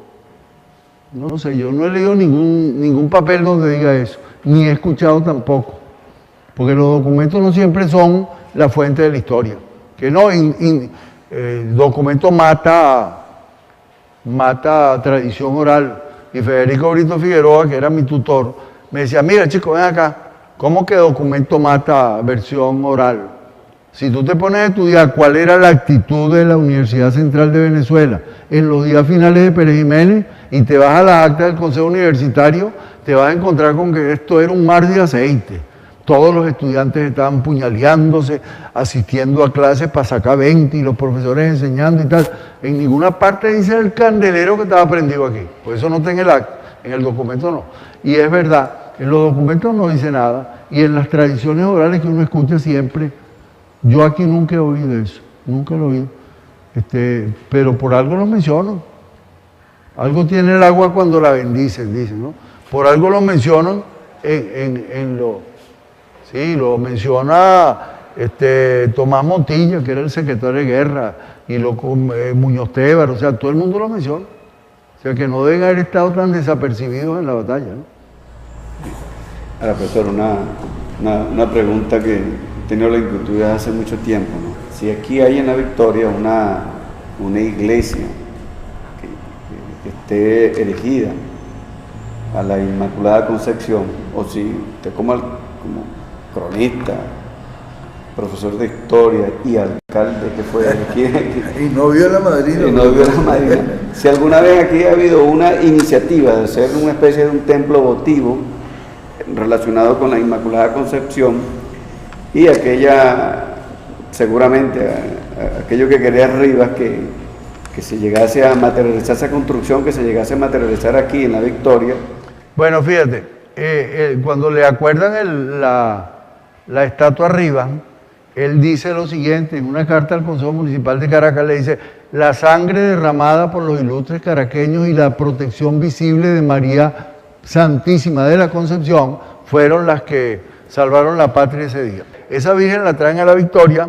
no sé, yo no he leído ningún papel donde diga eso, ni he escuchado tampoco, porque los documentos no siempre son la fuente de la historia. Que no, el documento mata tradición oral. Y Federico Brito Figueroa, que era mi tutor, me decía, mira chico, ven acá, ¿cómo que documento mata versión oral? Si tú te pones a estudiar cuál era la actitud de la Universidad Central de Venezuela en los días finales de Pérez Jiménez y te vas a las actas del Consejo Universitario, te vas a encontrar con que esto era un mar de aceite. Todos los estudiantes estaban puñaleándose, asistiendo a clases para sacar 20 y los profesores enseñando y tal. En ninguna parte dice el candelero que estaba prendido aquí. Por eso no está en el acta, en el documento no. Y es verdad, en los documentos no dice nada y en las tradiciones orales que uno escucha siempre, yo aquí nunca he oído eso, nunca lo he oído. Pero por algo lo mencionan. Algo tiene el agua cuando la bendicen, dicen, ¿no? Por algo lo mencionan sí, lo menciona Tomás Montilla, que era el secretario de guerra, y Muñoz Tébar, o sea, todo el mundo lo menciona. O sea, que no deben haber estado tan desapercibidos en la batalla, ¿no? Ahora, profesor, una pregunta que he tenido la inquietud desde hace mucho tiempo, ¿no? Si aquí hay en la Victoria una iglesia que esté erigida a la Inmaculada Concepción, o si usted como cronista, profesor de historia y alcalde que fue aquí. Y novio de la madrina. Y novio de la madrina. Si alguna vez aquí ha habido una iniciativa de hacer una especie de un templo votivo relacionado con la Inmaculada Concepción y seguramente aquello que quería Rivas, que se llegase a materializar esa construcción, que se llegase a materializar aquí en la Victoria. Bueno, fíjate, cuando le acuerdan la estatua arriba, él dice lo siguiente, en una carta al Consejo Municipal de Caracas le dice, la sangre derramada por los ilustres caraqueños y la protección visible de María Santísima de la Concepción fueron las que salvaron la patria ese día. Esa Virgen la traen a la Victoria,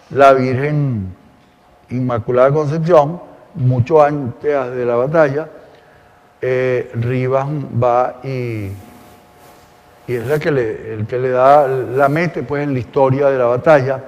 la Virgen Inmaculada Concepción, mucho antes de la batalla, Rivas va y es el que le da, la mete pues en la historia de la batalla.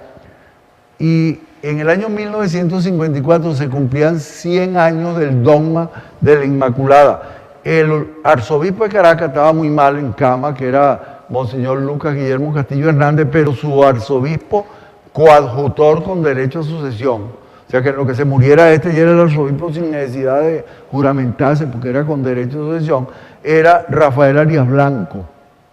Y en el año 1954 se cumplían 100 años del dogma de la Inmaculada. El arzobispo de Caracas estaba muy mal en cama, que era Monseñor Lucas Guillermo Castillo Hernández, pero su arzobispo coadjutor con derecho a sucesión. O sea que en lo que se muriera y era el arzobispo sin necesidad de juramentarse, porque era con derecho a sucesión, era Rafael Arias Blanco,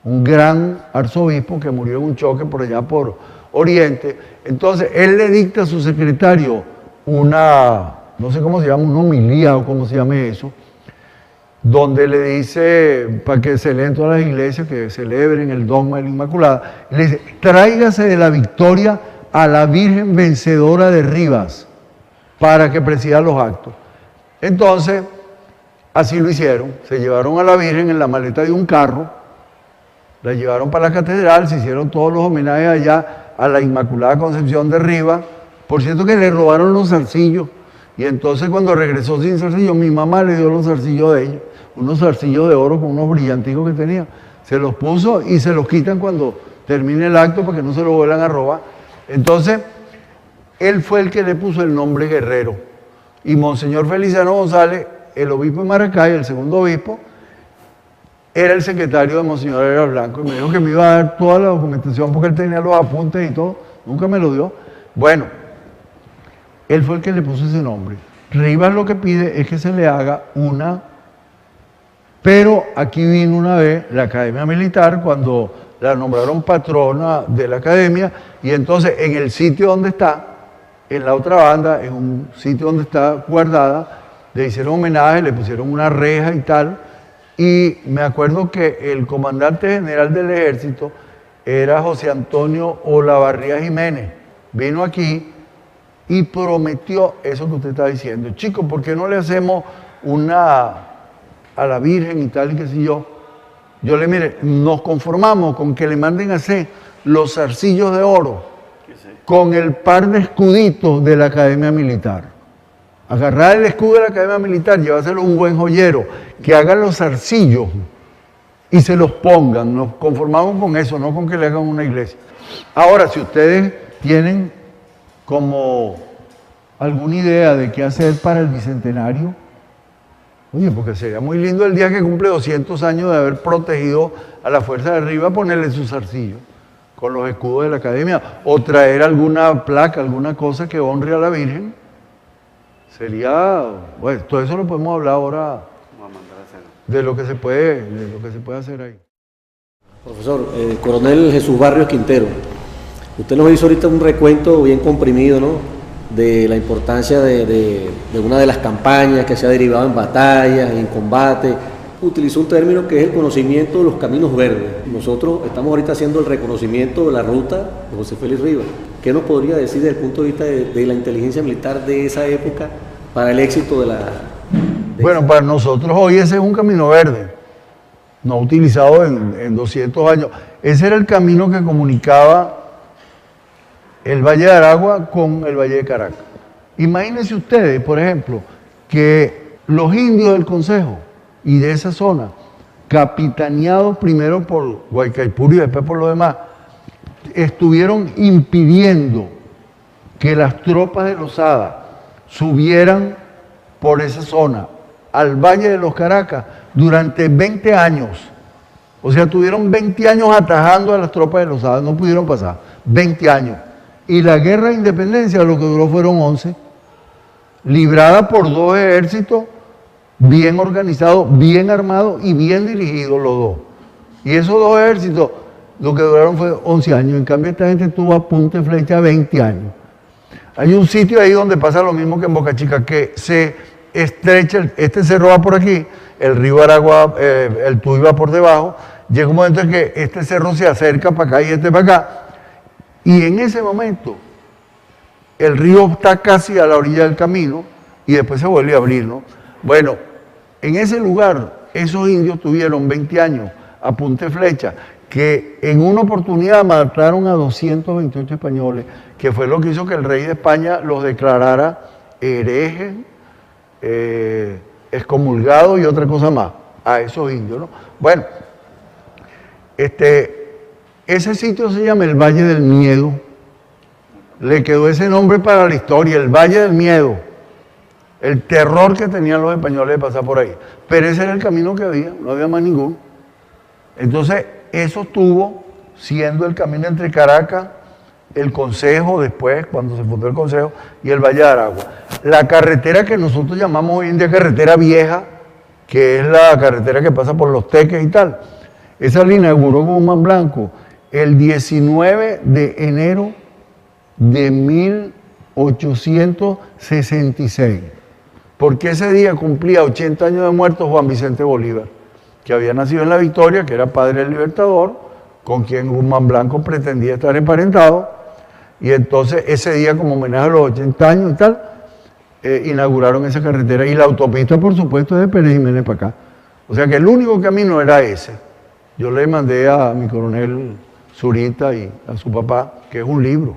un gran arzobispo que murió en un choque por allá por Oriente. Entonces, él le dicta a su secretario una, no sé cómo se llama, una homilía o cómo se llame eso, donde le dice, para que se leen todas las iglesias, que celebren el dogma de la Inmaculada, le dice, tráigase de la victoria a la Virgen vencedora de Rivas, para que presida los actos. Entonces, así lo hicieron, se llevaron a la Virgen en la maleta de un carro, la llevaron para la catedral, se hicieron todos los homenajes allá a la Inmaculada Concepción de Rivas. Por cierto que le robaron los zarcillos, y entonces cuando regresó sin zarcillos, mi mamá le dio los zarcillos de ella, unos zarcillos de oro con unos brillanticos que tenía. Se los puso y se los quitan cuando termine el acto para que no se lo vuelvan a robar. Entonces, él fue el que le puso el nombre Guerrero. Y Monseñor Feliciano González, el obispo de Maracay, el segundo obispo, era el secretario de Monseñor Arias Blanco, y me dijo que me iba a dar toda la documentación porque él tenía los apuntes y todo, nunca me lo dio. Bueno, él fue el que le puso ese nombre. Rivas lo que pide es que se le haga una, pero aquí vino una vez la Academia Militar cuando la nombraron patrona de la Academia, y entonces en el sitio donde está, en la otra banda, en un sitio donde está guardada, le hicieron homenaje, le pusieron una reja y tal. Y me acuerdo que el comandante general del ejército era José Antonio Olavarría Jiménez. Vino aquí y prometió eso que usted está diciendo. Chicos, ¿por qué no le hacemos una a la Virgen y tal y qué sé yo? Yo le mire, nos conformamos con que le manden a hacer los zarcillos de oro con el par de escuditos de la Academia Militar. Agarrar el escudo de la Academia Militar, llevárselo a un buen joyero, que haga los zarcillos y se los pongan. Nos conformamos con eso, no con que le hagan una iglesia. Ahora, si ustedes tienen como alguna idea de qué hacer para el Bicentenario, oye, porque sería muy lindo el día que cumple 200 años de haber protegido a la Fuerza de Rivas, ponerle su zarcillo con los escudos de la Academia, o traer alguna placa, alguna cosa que honre a la Virgen. Sería, bueno, todo eso lo podemos hablar ahora de lo que se puede hacer ahí. Profesor, Coronel Jesús Barrios Quintero, usted nos hizo ahorita un recuento bien comprimido, ¿no?, de la importancia de una de las campañas que se ha derivado en batallas, en combate. Utilizó un término que es el conocimiento de los caminos verdes. Nosotros estamos ahorita haciendo el reconocimiento de la ruta de José Félix Rivas. ¿Qué nos podría decir desde el punto de vista de la inteligencia militar de esa época para el éxito de la... Bueno, para nosotros hoy ese es un camino verde, no utilizado en 200 años. Ese era el camino que comunicaba el Valle de Aragua con el Valle de Caracas. Imagínense ustedes, por ejemplo, que los indios del Consejo y de esa zona, capitaneados primero por Guaycaipuro y después por los demás, estuvieron impidiendo que las tropas de Losada subieran por esa zona al Valle de los Caracas durante 20 años. O sea, tuvieron 20 años atajando a las tropas de Losada, no pudieron pasar, 20 años. Y la guerra de independencia lo que duró fueron 11, librada por dos ejércitos bien organizados, bien armados y bien dirigidos los dos. Y esos dos ejércitos lo que duraron fue 11 años. En cambio, esta gente tuvo a punta de flecha 20 años. Hay un sitio ahí donde pasa lo mismo que en Boca Chica, que se estrecha, este cerro va por aquí, el río Aragua, el Tuy va por debajo, llega un momento en que este cerro se acerca para acá y este para acá, y en ese momento el río está casi a la orilla del camino y después se vuelve a abrir, ¿no? Bueno, en ese lugar esos indios tuvieron 20 años a punta de flecha, que en una oportunidad mataron a 228 españoles, que fue lo que hizo que el rey de España los declarara herejes excomulgados y otra cosa más, a esos indios, ¿no? Bueno, ese sitio se llama el Valle del Miedo. Le quedó ese nombre para la historia, el Valle del Miedo. El terror que tenían los españoles de pasar por ahí. Pero ese era el camino que había, no había más ninguno. Entonces, eso estuvo siendo el camino entre Caracas, el Consejo, después, cuando se fundó el Consejo, y el Valle de Aragua. La carretera que nosotros llamamos hoy en día carretera vieja, que es la carretera que pasa por Los Teques y tal, esa la inauguró Guzmán Blanco el 19 de enero de 1866, porque ese día cumplía 80 años de muerto Juan Vicente Bolívar, que había nacido en La Victoria, que era padre del Libertador, con quien Guzmán Blanco pretendía estar emparentado, y entonces ese día, como homenaje a los 80 años y tal, inauguraron esa carretera, y la autopista, por supuesto, es de Pérez Jiménez para acá. O sea que el único camino era ese. Yo le mandé a mi coronel Zurita y a su papá, que es un libro,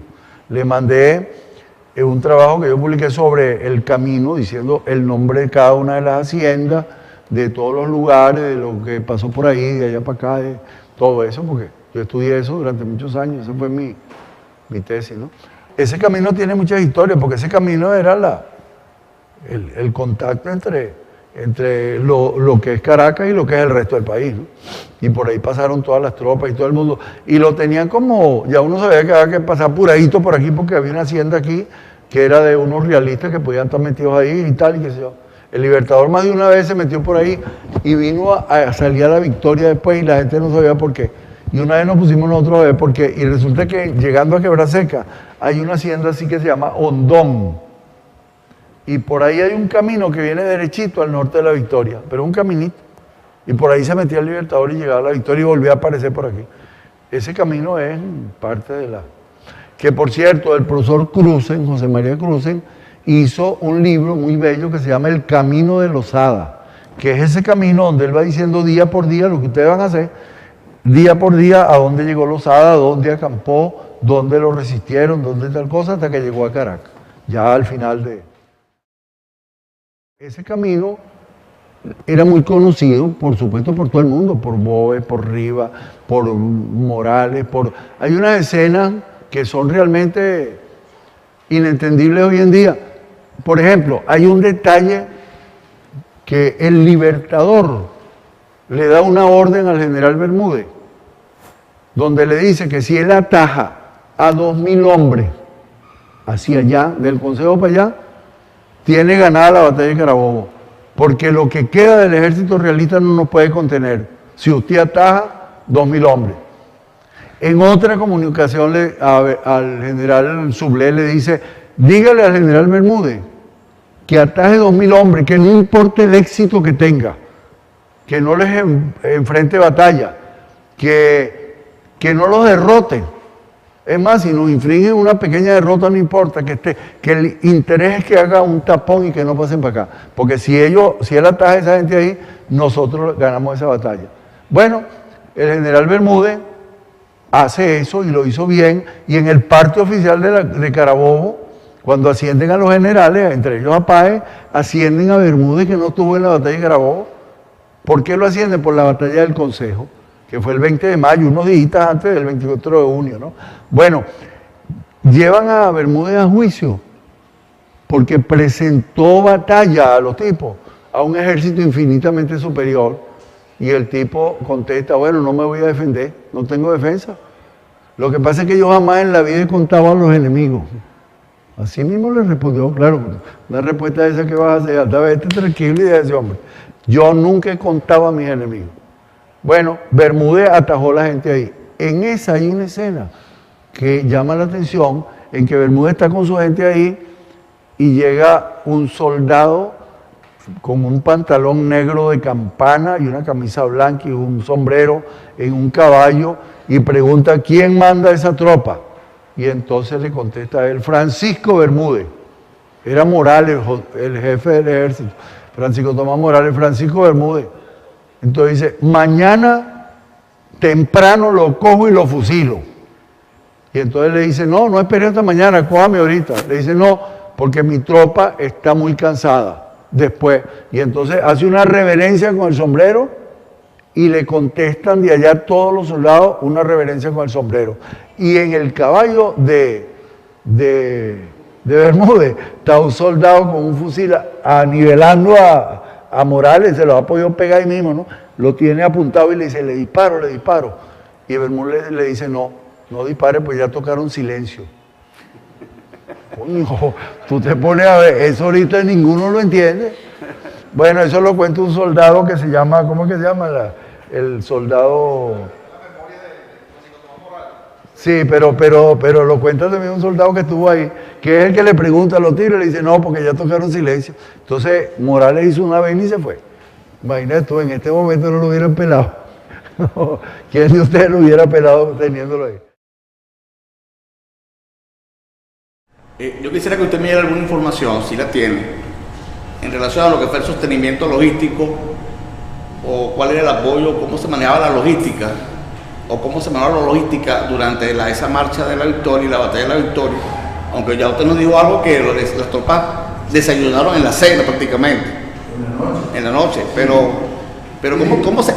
le mandé un trabajo que yo publiqué sobre el camino, diciendo el nombre de cada una de las haciendas, de todos los lugares, de lo que pasó por ahí, de allá para acá, de todo eso, porque yo estudié eso durante muchos años, esa fue mi tesis, ¿no? Ese camino tiene muchas historias, porque ese camino era el contacto entre lo que es Caracas y lo que es el resto del país, ¿no? Y por ahí pasaron todas las tropas y todo el mundo, y lo tenían como, ya uno sabía que había que pasar apuradito por aquí, porque había una hacienda aquí, que era de unos realistas que podían estar metidos ahí y tal, y qué sé yo. El Libertador más de una vez se metió por ahí y vino a salir a La Victoria después, y la gente no sabía por qué. Y una vez nos pusimos nosotros a ver por qué, y resulta que llegando a Quebraseca hay una hacienda así que se llama Hondón, y por ahí hay un camino que viene derechito al norte de La Victoria, pero un caminito, y por ahí se metía el Libertador y llegaba a La Victoria y volvía a aparecer por aquí. Ese camino es parte de la... Que por cierto, el profesor Cruzen, José María Cruzen, hizo un libro muy bello que se llama El Camino de Losada, que es ese camino donde él va diciendo día por día lo que ustedes van a hacer, día por día a dónde llegó Losada, dónde acampó, dónde lo resistieron, dónde tal cosa, hasta que llegó a Caracas, ya al final de... Ese camino era muy conocido, por supuesto, por todo el mundo, por Boves, por Rivas, por Morales, Hay unas escenas que son realmente inentendibles hoy en día. Por ejemplo, hay un detalle que el Libertador le da una orden al general Bermúdez, donde le dice que si él ataja a 2.000 hombres hacia allá, del Consejo para allá, tiene ganada la batalla de Carabobo, porque lo que queda del ejército realista no nos puede contener. Si usted ataja 2.000 hombres. En otra comunicación al general Sublé le dice, dígale al general Bermúdez que ataje 2.000 hombres, que no importe el éxito que tenga, que no les enfrente batalla, que no los derrote. Es más, si nos infringen una pequeña derrota no importa, que el interés es que haga un tapón y que no pasen para acá. Porque si él ataja a esa gente ahí, nosotros ganamos esa batalla. Bueno, el general Bermúdez hace eso y lo hizo bien, y en el parte oficial de Carabobo, cuando ascienden a los generales, entre ellos a Páez, ascienden a Bermúdez, que no estuvo en la batalla de Carabobo. ¿Por qué lo ascienden? Por la batalla del Consejo, que fue el 20 de mayo, unos días antes del 24 de junio, ¿no? Bueno, llevan a Bermúdez a juicio, porque presentó batalla a los tipos, a un ejército infinitamente superior, y el tipo contesta, bueno, no me voy a defender, no tengo defensa. Lo que pasa es que yo jamás en la vida he contado a los enemigos. Así mismo le respondió, claro, una respuesta esa que vas a hacer, anda, vete tranquilo y de ese hombre. Yo nunca he contado a mis enemigos. Bueno, Bermúdez atajó a la gente ahí. En esa hay una escena que llama la atención, en que Bermúdez está con su gente ahí y llega un soldado con un pantalón negro de campana y una camisa blanca y un sombrero en un caballo, y pregunta quién manda esa tropa, y entonces le contesta a él, Francisco Bermúdez. Era Morales el jefe del ejército, Francisco Tomás Morales, Francisco Bermúdez. Entonces dice, mañana temprano lo cojo y lo fusilo. Y entonces le dice, no, no espere hasta mañana, cójame ahorita. Le dice, no, porque mi tropa está muy cansada. después. Y entonces hace una reverencia con el sombrero y le contestan de allá todos los soldados una reverencia con el sombrero. Y en el caballo de Bermúdez está un soldado con un fusil anivelando a Morales, se lo ha podido pegar ahí mismo, ¿no? Lo tiene apuntado y le dice, le disparo. Y Bermúdez le dice, no dispare, pues ya tocaron silencio. Coño, tú te pones a ver, eso ahorita ninguno lo entiende. Bueno, eso lo cuenta un soldado que se llama, ¿cómo es que se llama? El soldado... Sí, pero lo cuenta también un soldado que estuvo ahí, que es el que le pregunta a los tigres y le dice, no, porque ya tocaron silencio. Entonces, Morales hizo una vez y se fue. Imagínate tú, en este momento no lo hubieran pelado. ¿Quién de ustedes lo hubiera pelado teniéndolo ahí? Yo quisiera que usted me diera alguna información, si la tiene, en relación a lo que fue el sostenimiento logístico, o cuál era el apoyo, cómo se manejaba la logística, o cómo se manejaba la logística durante esa marcha de la victoria y la batalla de la victoria, aunque ya usted nos dijo algo que las tropas desayunaron en la cena prácticamente, en la noche, pero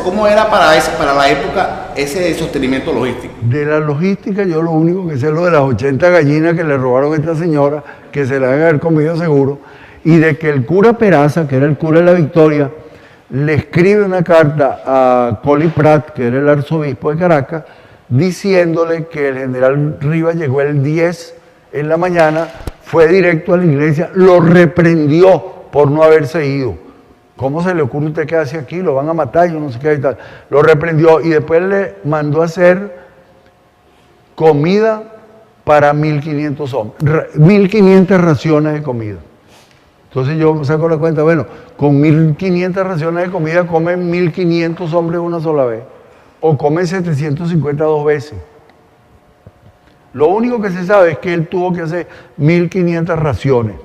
¿cómo era para la época ese sostenimiento logístico? De la logística yo lo único que sé es lo de las 80 gallinas que le robaron a esta señora, que se la deben haber comido seguro, y de que el cura Peraza, que era el cura de la Victoria, le escribe una carta a Colly Prat, que era el arzobispo de Caracas, diciéndole que el general Rivas llegó el 10 en la mañana, fue directo a la iglesia, lo reprendió por no haberse ido. ¿Cómo se le ocurre a usted que hace aquí? Lo van a matar, yo no sé qué y tal. Lo reprendió y después le mandó a hacer comida para 1.500 hombres, 1.500 raciones de comida. Entonces yo saco la cuenta, bueno, con 1.500 raciones de comida comen 1.500 hombres una sola vez, o comen 752 veces. Lo único que se sabe es que él tuvo que hacer 1.500 raciones.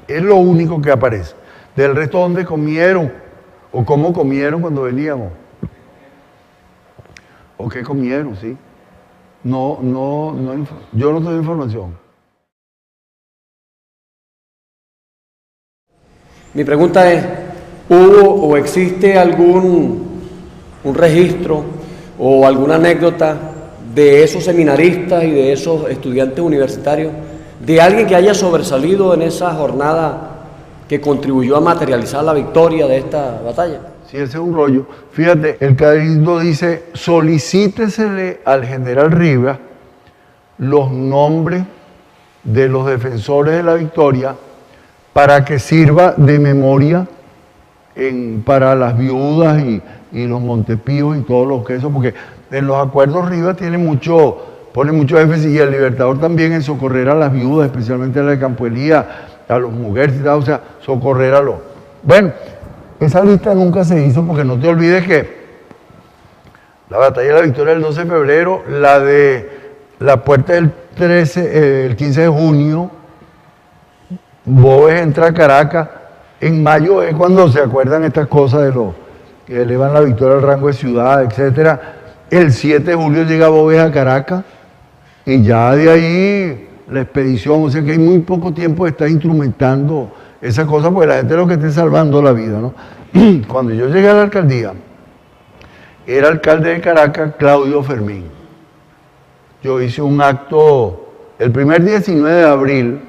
Es lo único que aparece. Del resto, ¿dónde comieron? ¿O cómo comieron cuando veníamos? ¿O qué comieron? Sí. No, yo no tengo información. Mi pregunta es, ¿hubo o existe un registro o alguna anécdota de esos seminaristas y de esos estudiantes universitarios, de alguien que haya sobresalido en esa jornada que contribuyó a materializar la victoria de esta batalla? Sí, ese es un rollo. Fíjate, el cabildo dice, solicítesele al general Rivas los nombres de los defensores de la victoria para que sirva de memoria para las viudas y los Montepíos y todos los que eso, porque en los acuerdos Rivas pone mucho énfasis, y el Libertador también, en socorrer a las viudas, especialmente a la de Campo Elías, a los mujeres y tal, o sea, socorrer a los... Bueno, esa lista nunca se hizo, porque no te olvides que la batalla de la victoria del 12 de febrero, la de la puerta del 15 de junio, Boves entra a Caracas, en mayo es cuando se acuerdan estas cosas de los que elevan la victoria al rango de ciudad, etc. El 7 de julio llega Boves a Caracas, y ya de ahí la expedición, o sea que hay muy poco tiempo de estar instrumentando esa cosa, porque la gente es lo que esté salvando la vida, ¿no? Cuando yo llegué a la alcaldía, era alcalde de Caracas Claudio Fermín. Yo hice un acto, el primer 19 de abril,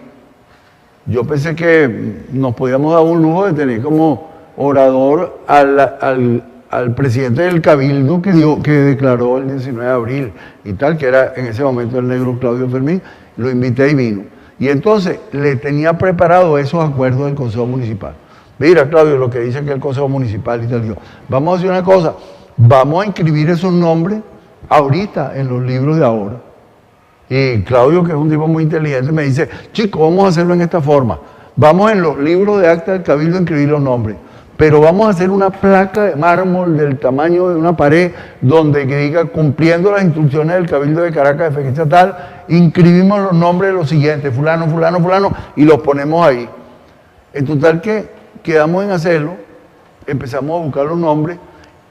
yo pensé que nos podíamos dar un lujo de tener como orador al presidente del Cabildo que declaró el 19 de abril y tal, que era en ese momento el negro Claudio Fermín. Lo invité y vino. Y entonces le tenía preparado esos acuerdos del Consejo Municipal. Mira, Claudio, lo que dice que el Consejo Municipal y tal. Yo, vamos a hacer una cosa, vamos a inscribir esos nombres ahorita en los libros de ahora. Y Claudio, que es un tipo muy inteligente, me dice, chicos, vamos a hacerlo en esta forma. Vamos en los libros de acta del Cabildo a inscribir los nombres. Pero vamos a hacer una placa de mármol del tamaño de una pared donde que diga, cumpliendo las instrucciones del Cabildo de Caracas de fecha tal, inscribimos los nombres de los siguientes, fulano, fulano, fulano, y los ponemos ahí. En total que quedamos en hacerlo, empezamos a buscar los nombres.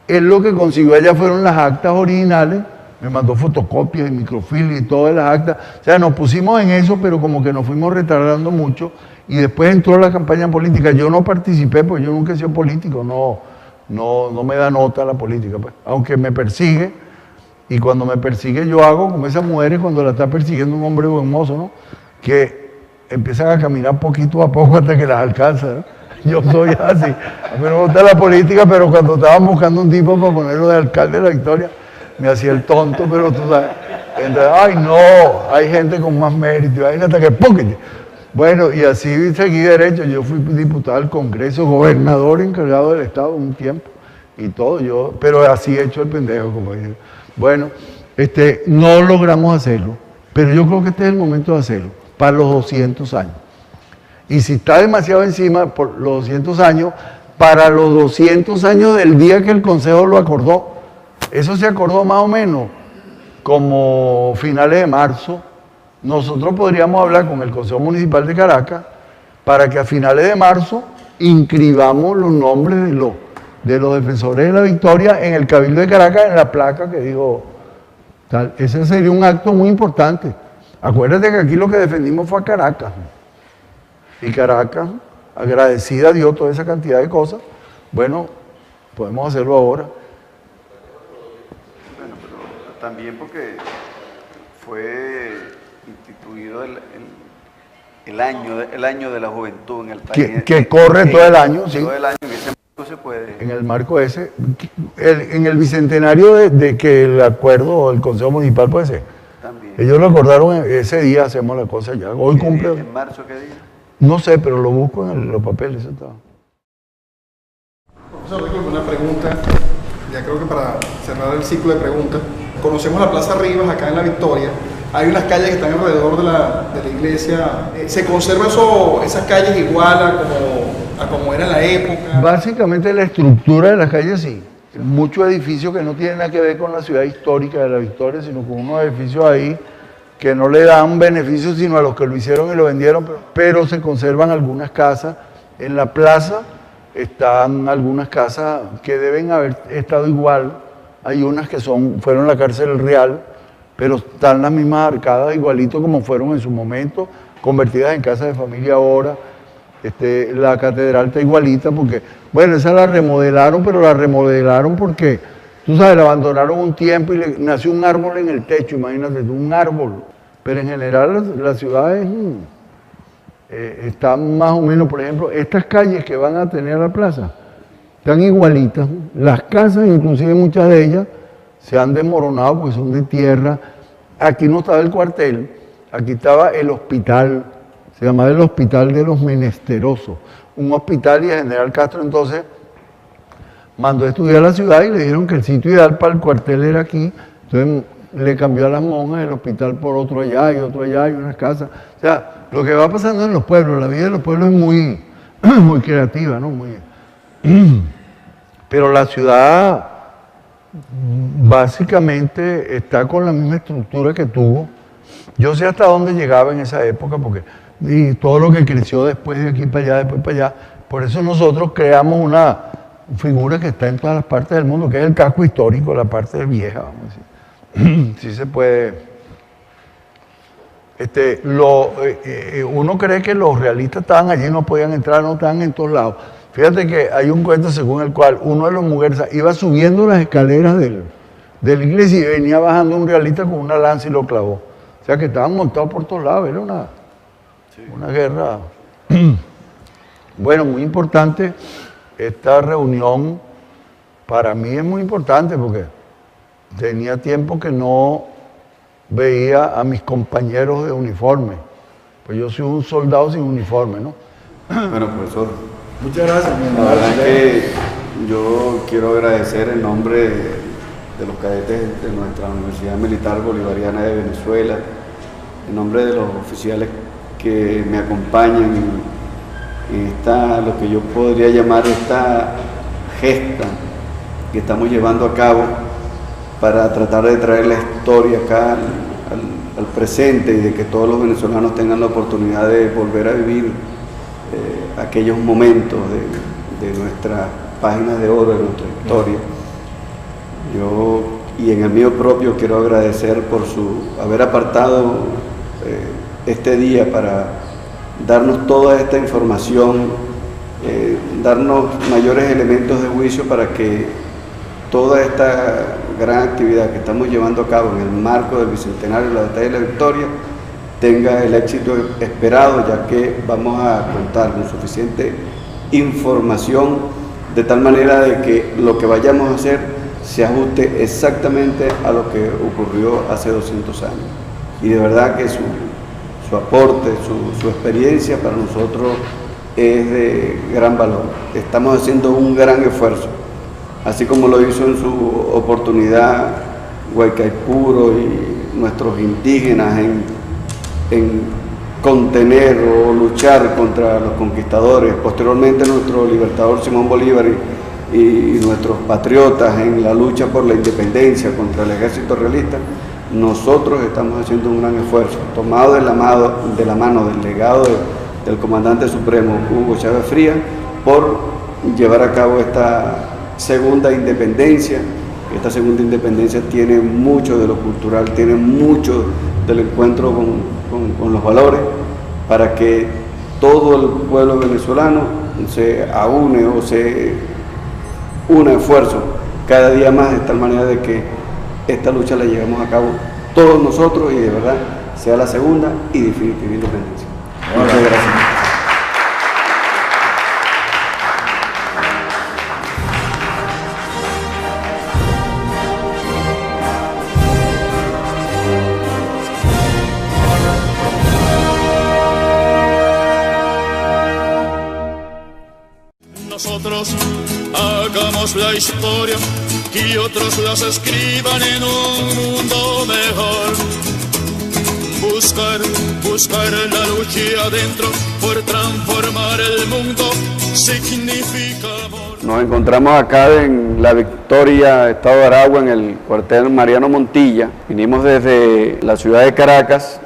Él lo que consiguió allá fueron las actas originales, me mandó fotocopias y microfilm y todas las actas. O sea, nos pusimos en eso, pero como que nos fuimos retardando mucho, y después entró la campaña política. Yo no participé porque yo nunca he sido político, no me da nota la política, pues. Aunque me persigue, y cuando me persigue yo hago como esas mujeres cuando la está persiguiendo un hombre buen mozo, ¿no? Que empiezan a caminar poquito a poco hasta que las alcanza, ¿no? Yo soy así. A mí no me gusta la política, pero cuando estaban buscando un tipo para ponerlo de alcalde de La Victoria, me hacía el tonto, pero tú sabes. Entonces, ay no, hay gente con más mérito, hay hasta que ¡pum! Bueno, y así seguí derecho. Yo fui diputado al Congreso, gobernador encargado del Estado un tiempo y todo, pero así he hecho el pendejo, como digo. Bueno, no logramos hacerlo, pero yo creo que este es el momento de hacerlo, para los 200 años. Y si está demasiado encima, por los 200 años, para los 200 años del día que el Consejo lo acordó. Eso se acordó más o menos como finales de marzo. Nosotros podríamos hablar con el Consejo Municipal de Caracas para que a finales de marzo inscribamos los nombres de los defensores de la victoria en el Cabildo de Caracas, en la placa que digo tal. Ese sería un acto muy importante. Acuérdate que aquí lo que defendimos fue a Caracas. Y Caracas, agradecida, dio toda esa cantidad de cosas. Bueno, podemos hacerlo ahora. Bueno, pero también porque fue instituido el año de la juventud en el país. Que corre todo el año, sí. Todo el año, en ese marco se puede. En el marco ese, en el bicentenario de que el acuerdo del Consejo Municipal puede ser. También. Ellos lo acordaron ese día, hacemos la cosa ya. Hoy cumple. ¿En marzo qué día? No sé, pero lo busco en los papeles. Profesor, una pregunta, ya creo que para cerrar el ciclo de preguntas. Conocemos la Plaza Rivas acá en La Victoria. Hay unas calles que están alrededor de la iglesia. ¿Se conservan esas calles igual a como era en la época? Básicamente la estructura de las calles sí. Muchos edificios que no tienen nada que ver con la ciudad histórica de La Victoria, sino con unos edificios ahí que no le dan beneficios sino a los que lo hicieron y lo vendieron, pero se conservan algunas casas. En la plaza están algunas casas que deben haber estado igual. Hay unas que fueron la cárcel real, pero están las mismas arcadas igualito como fueron en su momento, convertidas en casas de familia ahora. La catedral está igualita porque, bueno, esa la remodelaron, pero la remodelaron porque, tú sabes, la abandonaron un tiempo y le nació un árbol en el techo, imagínate tú, un árbol. Pero en general la ciudad está más o menos, por ejemplo, estas calles que van a tener la plaza, están igualitas. Las casas, inclusive muchas de ellas, se han desmoronado porque son de tierra. Aquí no estaba el cuartel, aquí estaba el hospital, se llamaba el Hospital de los Menesterosos, un hospital, y el general Castro entonces mandó a estudiar la ciudad y le dijeron que el sitio ideal para el cuartel era aquí. Entonces le cambió a las monjas el hospital por otro allá y unas casas. O sea, lo que va pasando en los pueblos, la vida de los pueblos es muy, muy creativa, ¿no? Pero la ciudad básicamente está con la misma estructura que tuvo. Yo sé hasta dónde llegaba en esa época, porque y todo lo que creció después de aquí para allá, después para allá. Por eso nosotros creamos una figura que está en todas las partes del mundo, que es el casco histórico, la parte vieja, vamos a decir. Sí se puede. Uno cree que los realistas estaban allí, no podían entrar, no estaban en todos lados. Fíjate que hay un cuento según el cual uno de los mujeres iba subiendo las escaleras de la iglesia y venía bajando un realista con una lanza y lo clavó. O sea que estaban montados por todos lados, era una guerra. Bueno, muy importante esta reunión. Para mí es muy importante porque tenía tiempo que no veía a mis compañeros de uniforme. Pues yo soy un soldado sin uniforme, ¿no? Bueno, profesor, muchas gracias. La verdad es que yo quiero agradecer en nombre de los cadetes de nuestra Universidad Militar Bolivariana de Venezuela, en nombre de los oficiales que me acompañan en esta, lo que yo podría llamar esta gesta que estamos llevando a cabo para tratar de traer la historia acá al presente y de que todos los venezolanos tengan la oportunidad de volver a vivir aquellos momentos de nuestras páginas de oro, de nuestra historia. Yo, y en el mío propio, quiero agradecer por haber apartado este día para darnos toda esta información, darnos mayores elementos de juicio para que toda esta gran actividad que estamos llevando a cabo en el marco del Bicentenario de la Batalla de la Victoria tenga el éxito esperado, ya que vamos a contar con suficiente información de tal manera de que lo que vayamos a hacer se ajuste exactamente a lo que ocurrió hace 200 años. Y de verdad que su aporte, su experiencia para nosotros es de gran valor. Estamos haciendo un gran esfuerzo, así como lo hizo en su oportunidad Guaycaipuro y nuestros indígenas en contener o luchar contra los conquistadores, posteriormente nuestro libertador Simón Bolívar y nuestros patriotas en la lucha por la independencia contra el ejército realista. Nosotros estamos haciendo un gran esfuerzo, tomado de la mano del legado del comandante supremo Hugo Chávez Frías, por llevar a cabo esta segunda independencia. Esta segunda independencia tiene mucho de lo cultural, tiene mucho del encuentro con los valores, para que todo el pueblo venezolano se aúne o se una esfuerzo cada día más, de tal manera de que esta lucha la llevemos a cabo todos nosotros y de verdad sea la segunda y definitiva independencia. Muchas gracias. Nosotros hagamos la historia y otros las escriban en un mundo mejor. Buscar la lucha adentro por transformar el mundo significa amor. Nos encontramos acá en La Victoria, Estado de Aragua, en el cuartel Mariano Montilla. Vinimos desde la ciudad de Caracas,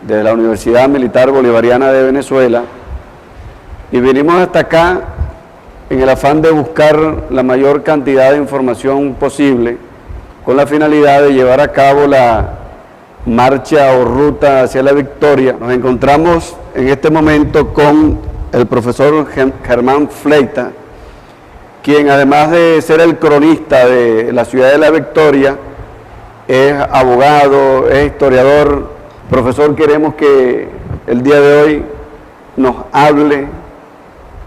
de la Universidad Militar Bolivariana de Venezuela, y vinimos hasta acá en el afán de buscar la mayor cantidad de información posible, con la finalidad de llevar a cabo la marcha o ruta hacia la victoria. Nos encontramos en este momento con el profesor Germán Fleita, quien además de ser el cronista de la ciudad de la Victoria, es abogado, es historiador. Profesor, queremos que el día de hoy nos hable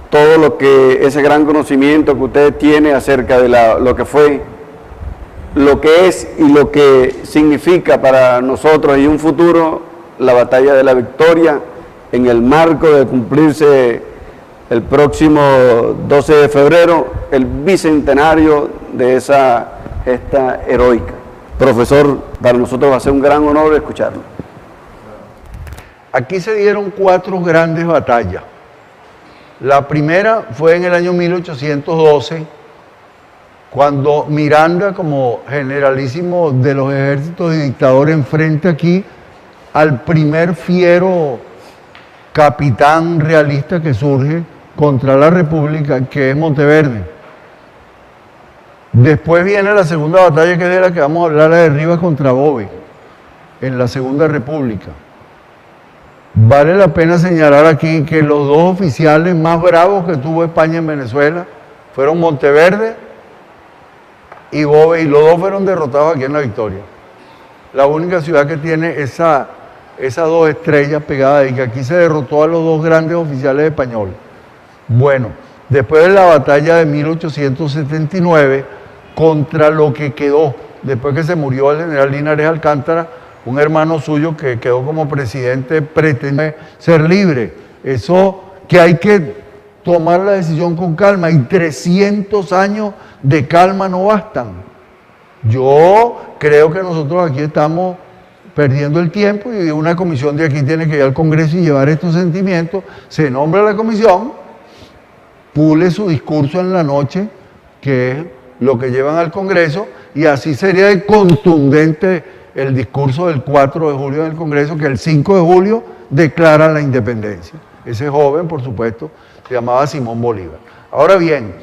todo lo que, ese gran conocimiento que usted tiene acerca de lo que fue, lo que es y lo que significa para nosotros y un futuro la batalla de la Victoria, en el marco de cumplirse el próximo 12 de febrero el bicentenario de esa gesta heroica. Profesor, para nosotros va a ser un gran honor escucharlo. Aquí se dieron 4 grandes batallas. La primera fue en el año 1812, cuando Miranda, como generalísimo de los ejércitos y dictador, enfrenta aquí al primer fiero capitán realista que surge contra la República, que es Monteverde. Después viene la segunda batalla, que es de la que vamos a hablar, la de Rivas contra Bove, en la Segunda República. Vale la pena señalar aquí que los 2 oficiales más bravos que tuvo España en Venezuela fueron Monteverde y Bove, y los 2 fueron derrotados aquí en La Victoria. La única ciudad que tiene esas 2 estrellas pegadas, y que aquí se derrotó a los 2 grandes oficiales españoles. Bueno, después de la batalla de 1879, contra lo que quedó, después que se murió el general Linares Alcántara, un hermano suyo que quedó como presidente, pretende ser libre. Eso que hay que tomar la decisión con calma, y 300 años de calma no bastan. Yo creo que nosotros aquí estamos perdiendo el tiempo, y una comisión de aquí tiene que ir al Congreso y llevar estos sentimientos. Se nombra la comisión, pule su discurso en la noche, que es lo que llevan al Congreso, y así sería de contundente el discurso del 4 de julio en el Congreso, que el 5 de julio declara la independencia. Ese joven, por supuesto, se llamaba Simón Bolívar. Ahora bien,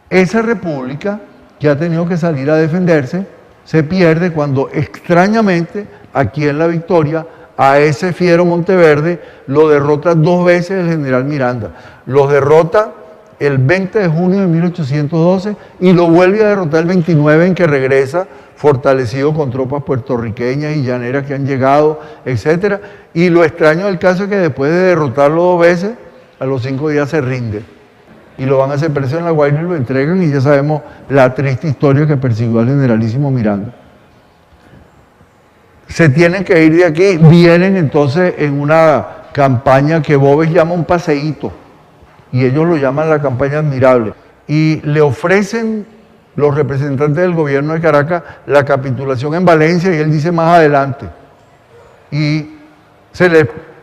esa república, que ha tenido que salir a defenderse, se pierde cuando extrañamente aquí en La Victoria a ese fiero Monteverde lo derrota 2 veces el general Miranda. Los derrota el 20 de junio de 1812 y lo vuelve a derrotar el 29 en que regresa fortalecido con tropas puertorriqueñas y llaneras que han llegado, etc. Y lo extraño del caso es que después de derrotarlo 2 veces, a los 5 días se rinde. Y lo van a hacer preso en La Guaira y lo entregan y ya sabemos la triste historia que persiguió al generalísimo Miranda. Se tienen que ir de aquí, vienen entonces en una campaña que Boves llama un paseíto, y ellos lo llaman la campaña admirable, y le ofrecen los representantes del gobierno de Caracas la capitulación en Valencia, y él dice más adelante, y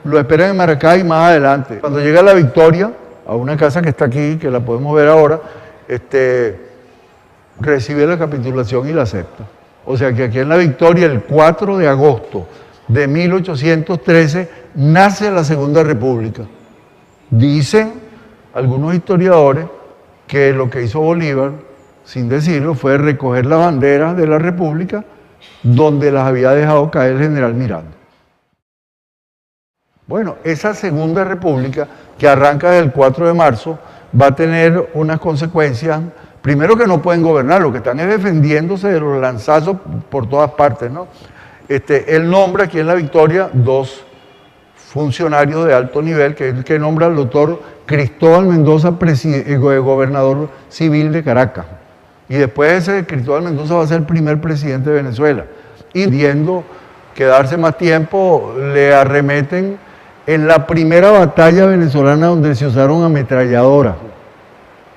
lo esperan en Maracay más adelante. Cuando llega La Victoria, a una casa que está aquí, que la podemos ver ahora, recibe la capitulación y la acepta. O sea que aquí en La Victoria, el 4 de agosto de 1813, nace la Segunda República. Dicen algunos historiadores que lo que hizo Bolívar, sin decirlo, fue recoger las banderas de la República donde las había dejado caer el general Miranda. Bueno, esa Segunda República, que arranca del 4 de marzo, va a tener unas consecuencias. Primero, que no pueden gobernar, lo que están es defendiéndose de los lanzazos por todas partes, ¿no? Él nombra aquí en La Victoria 2 funcionarios de alto nivel, que es el que nombra al doctor Cristóbal Mendoza, gobernador civil de Caracas. Y después ese Cristóbal Mendoza va a ser el primer presidente de Venezuela. Y queriendo quedarse más tiempo, le arremeten en la primera batalla venezolana donde se usaron ametralladoras.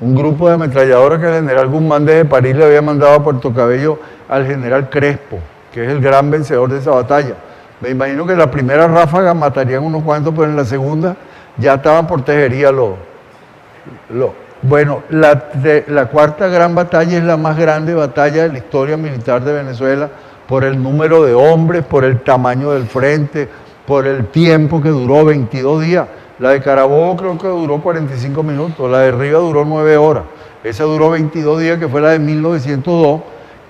Un grupo de ametralladoras que el general Guzmán desde París le había mandado a Puerto Cabello al general Crespo, que es el gran vencedor de esa batalla. Me imagino que en la primera ráfaga matarían unos cuantos, pero en la segunda ya estaban por tejería Bueno, la cuarta gran batalla es la más grande batalla de la historia militar de Venezuela por el número de hombres, por el tamaño del frente, por el tiempo que duró, 22 días. La de Carabobo creo que duró 45 minutos, la de Rivas duró 9 horas. Esa duró 22 días, que fue la de 1902,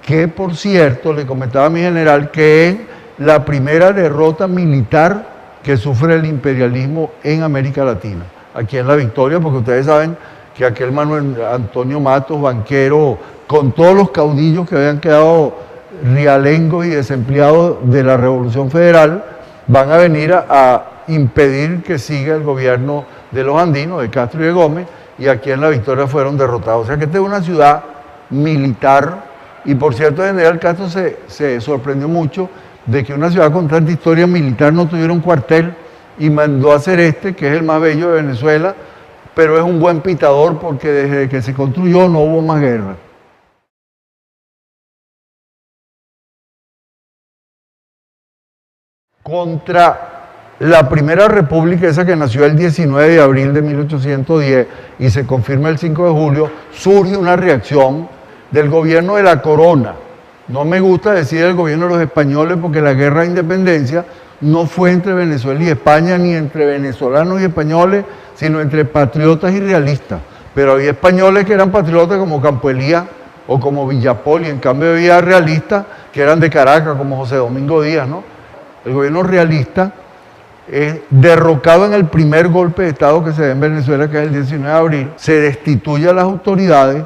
que por cierto, le comentaba a mi general, que es la primera derrota militar que sufre el imperialismo en América Latina, aquí en La Victoria, porque ustedes saben que aquel Manuel Antonio Matos, banquero, con todos los caudillos que habían quedado rialengos y desempleados de la Revolución Federal, van a venir a impedir que siga el gobierno de los andinos, de Castro y de Gómez, y aquí en La Victoria fueron derrotados. O sea que esta es una ciudad militar, y por cierto, el general Castro se sorprendió mucho de que una ciudad con tanta historia militar no tuviera un cuartel, y mandó a hacer que es el más bello de Venezuela, pero es un buen pitador porque desde que se construyó no hubo más guerra. Contra la Primera República, esa que nació el 19 de abril de 1810 y se confirma el 5 de julio, surge una reacción del gobierno de la corona. No me gusta decir el gobierno de los españoles porque la guerra de independencia no fue entre Venezuela y España, ni entre venezolanos y españoles, sino entre patriotas y realistas. Pero había españoles que eran patriotas como Campo Elías o como Villapol, y en cambio había realistas que eran de Caracas, como José Domingo Díaz, ¿no? El gobierno realista es derrocado en el primer golpe de Estado que se da en Venezuela, que es el 19 de abril, se destituye a las autoridades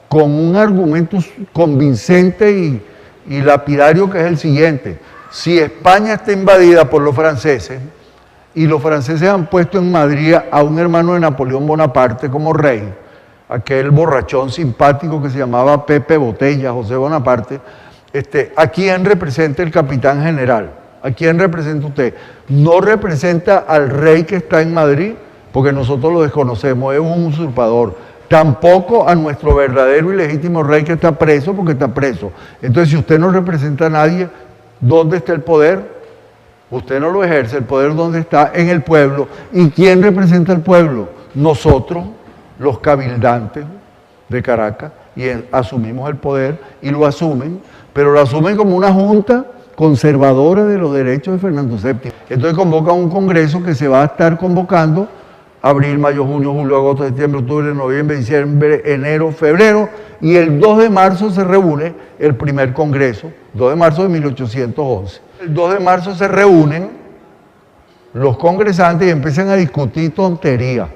con un argumento convincente y lapidario, que es el siguiente: si España está invadida por los franceses y los franceses han puesto en Madrid a un hermano de Napoleón Bonaparte como rey, aquel borrachón simpático que se llamaba Pepe Botella, José Bonaparte, ¿a quién representa el capitán general? ¿A quién representa usted? No representa al rey que está en Madrid, porque nosotros lo desconocemos, es un usurpador. Tampoco a nuestro verdadero y legítimo rey que está preso, porque está preso. Entonces, si usted no representa a nadie, ¿dónde está el poder? Usted no lo ejerce. ¿El poder dónde está? En el pueblo. ¿Y quién representa al pueblo? Nosotros, los cabildantes de Caracas, y asumimos el poder, y lo asumen, pero lo asumen como una junta conservadora de los derechos de Fernando VII. Entonces convoca un congreso que se va a estar convocando abril, mayo, junio, julio, agosto, septiembre, octubre, noviembre, diciembre, enero, febrero, y el 2 de marzo se reúne el primer congreso, 2 de marzo de 1811. El 2 de marzo se reúnen los congresantes y empiezan a discutir tonterías.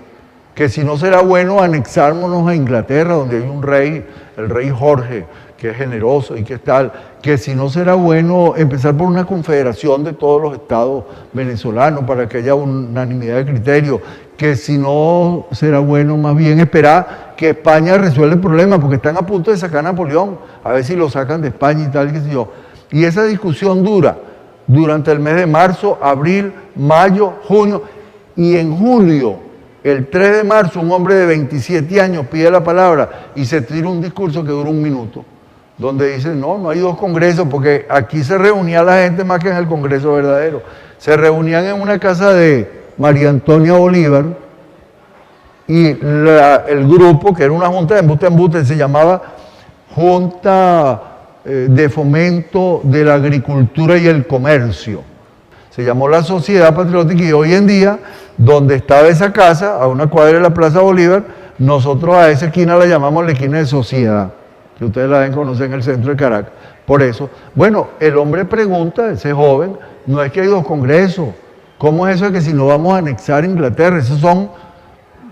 Que si no será bueno anexármonos a Inglaterra, donde hay un rey, el rey Jorge, que es generoso y que tal, que si no será bueno empezar por una confederación de todos los estados venezolanos para que haya unanimidad de criterio, que si no será bueno más bien esperar que España resuelva el problema, porque están a punto de sacar a Napoleón, a ver si lo sacan de España y tal, qué sé yo. Y esa discusión dura durante el mes de marzo, abril, mayo, junio, y en julio, el 3 de marzo, un hombre de 27 años pide la palabra y se tira un discurso que dura 1 minuto, donde dice, no hay 2 congresos, porque aquí se reunía la gente más que en el congreso verdadero. Se reunían en una casa de María Antonia Bolívar y el grupo, que era una junta de embuste, se llamaba Junta de Fomento de la Agricultura y el Comercio. Se llamó la Sociedad Patriótica y hoy en día, donde estaba esa casa, a una cuadra de la Plaza Bolívar, nosotros a esa esquina la llamamos la esquina de Sociedad, que ustedes la deben conocer en el centro de Caracas. Por eso, bueno, el hombre pregunta, ese joven, no es que hay 2 congresos, ¿cómo es eso de que si no vamos a anexar Inglaterra? Esos son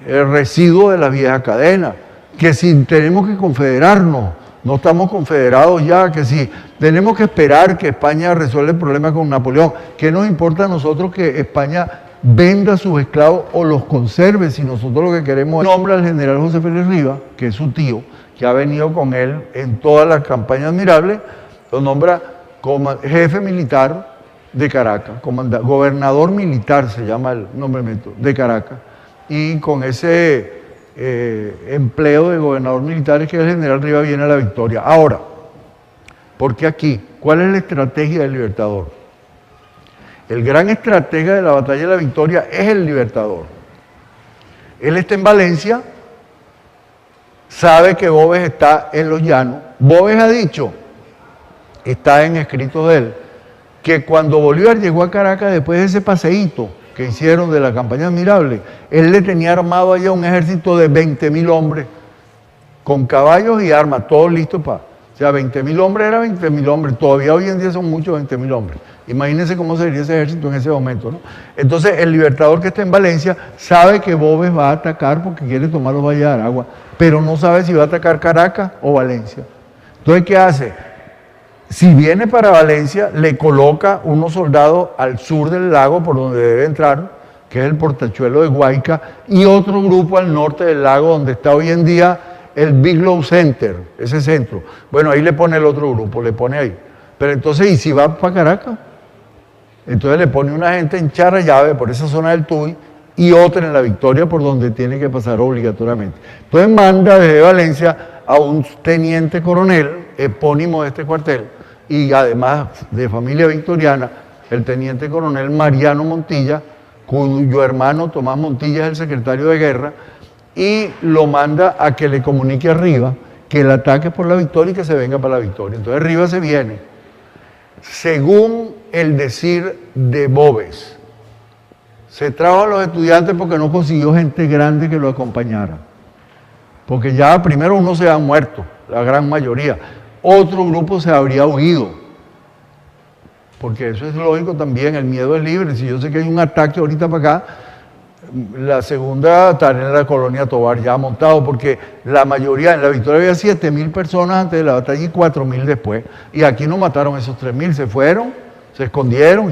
el residuo de la vieja cadena, que si tenemos que confederarnos, no estamos confederados ya, que si tenemos que esperar que España resuelva el problema con Napoleón, ¿qué nos importa a nosotros que España venda sus esclavos o los conserve si nosotros lo que queremos es nombrar al general José Félix Rivas, que es su tío, que ha venido con él en todas las campañas admirables, lo nombra como jefe militar de Caracas, gobernador militar se llama el nombramiento de Caracas, y con ese empleo de gobernador militar es que el general Rivas viene a la victoria. Ahora, ¿por qué aquí? ¿Cuál es la estrategia del Libertador? El gran estratega de la batalla de la victoria es el Libertador. Él está en Valencia, sabe que Boves está en los llanos. Boves ha dicho, está en escritos de él, que cuando Bolívar llegó a Caracas después de ese paseíto que hicieron de la campaña admirable, él le tenía armado allá un ejército de 20.000 hombres, con caballos y armas, todos listos para... O sea, 20.000 hombres era 20.000 hombres, todavía hoy en día son muchos 20.000 hombres. Imagínense cómo sería ese ejército en ese momento, ¿no? Entonces, el Libertador que está en Valencia sabe que Boves va a atacar porque quiere tomar los valles de Aragua, pero no sabe si va a atacar Caracas o Valencia. Entonces, ¿qué hace? Si viene para Valencia, le coloca unos soldados al sur del lago por donde debe entrar, que es el portachuelo de Guayca, y otro grupo al norte del lago donde está hoy en día el Biglow Center, ese centro. Bueno, ahí le pone el otro grupo, le pone ahí. Pero entonces, ¿y si va para Caracas? Entonces le pone una gente en Charallave, por esa zona del Tuy, y otra en La Victoria, por donde tiene que pasar obligatoriamente. Entonces manda desde Valencia a un teniente coronel, epónimo de este cuartel, y además de familia victoriana, el teniente coronel Mariano Montilla, cuyo hermano Tomás Montilla es el secretario de guerra, y lo manda a que le comunique a Rivas que el ataque es por La Victoria y que se venga para La Victoria. Entonces Rivas se viene, según el decir de Boves, se trajo a los estudiantes porque no consiguió gente grande que lo acompañara. Porque ya primero unos se han muerto, la gran mayoría. Otro grupo se habría huido. Porque eso es lógico también, el miedo es libre. Si yo sé que hay un ataque ahorita para acá, la segunda está en la colonia Tovar ya montado, porque la mayoría, en La Victoria había 7.000 personas antes de la batalla y 4.000 después. Y aquí no mataron esos 3.000, se fueron, se escondieron.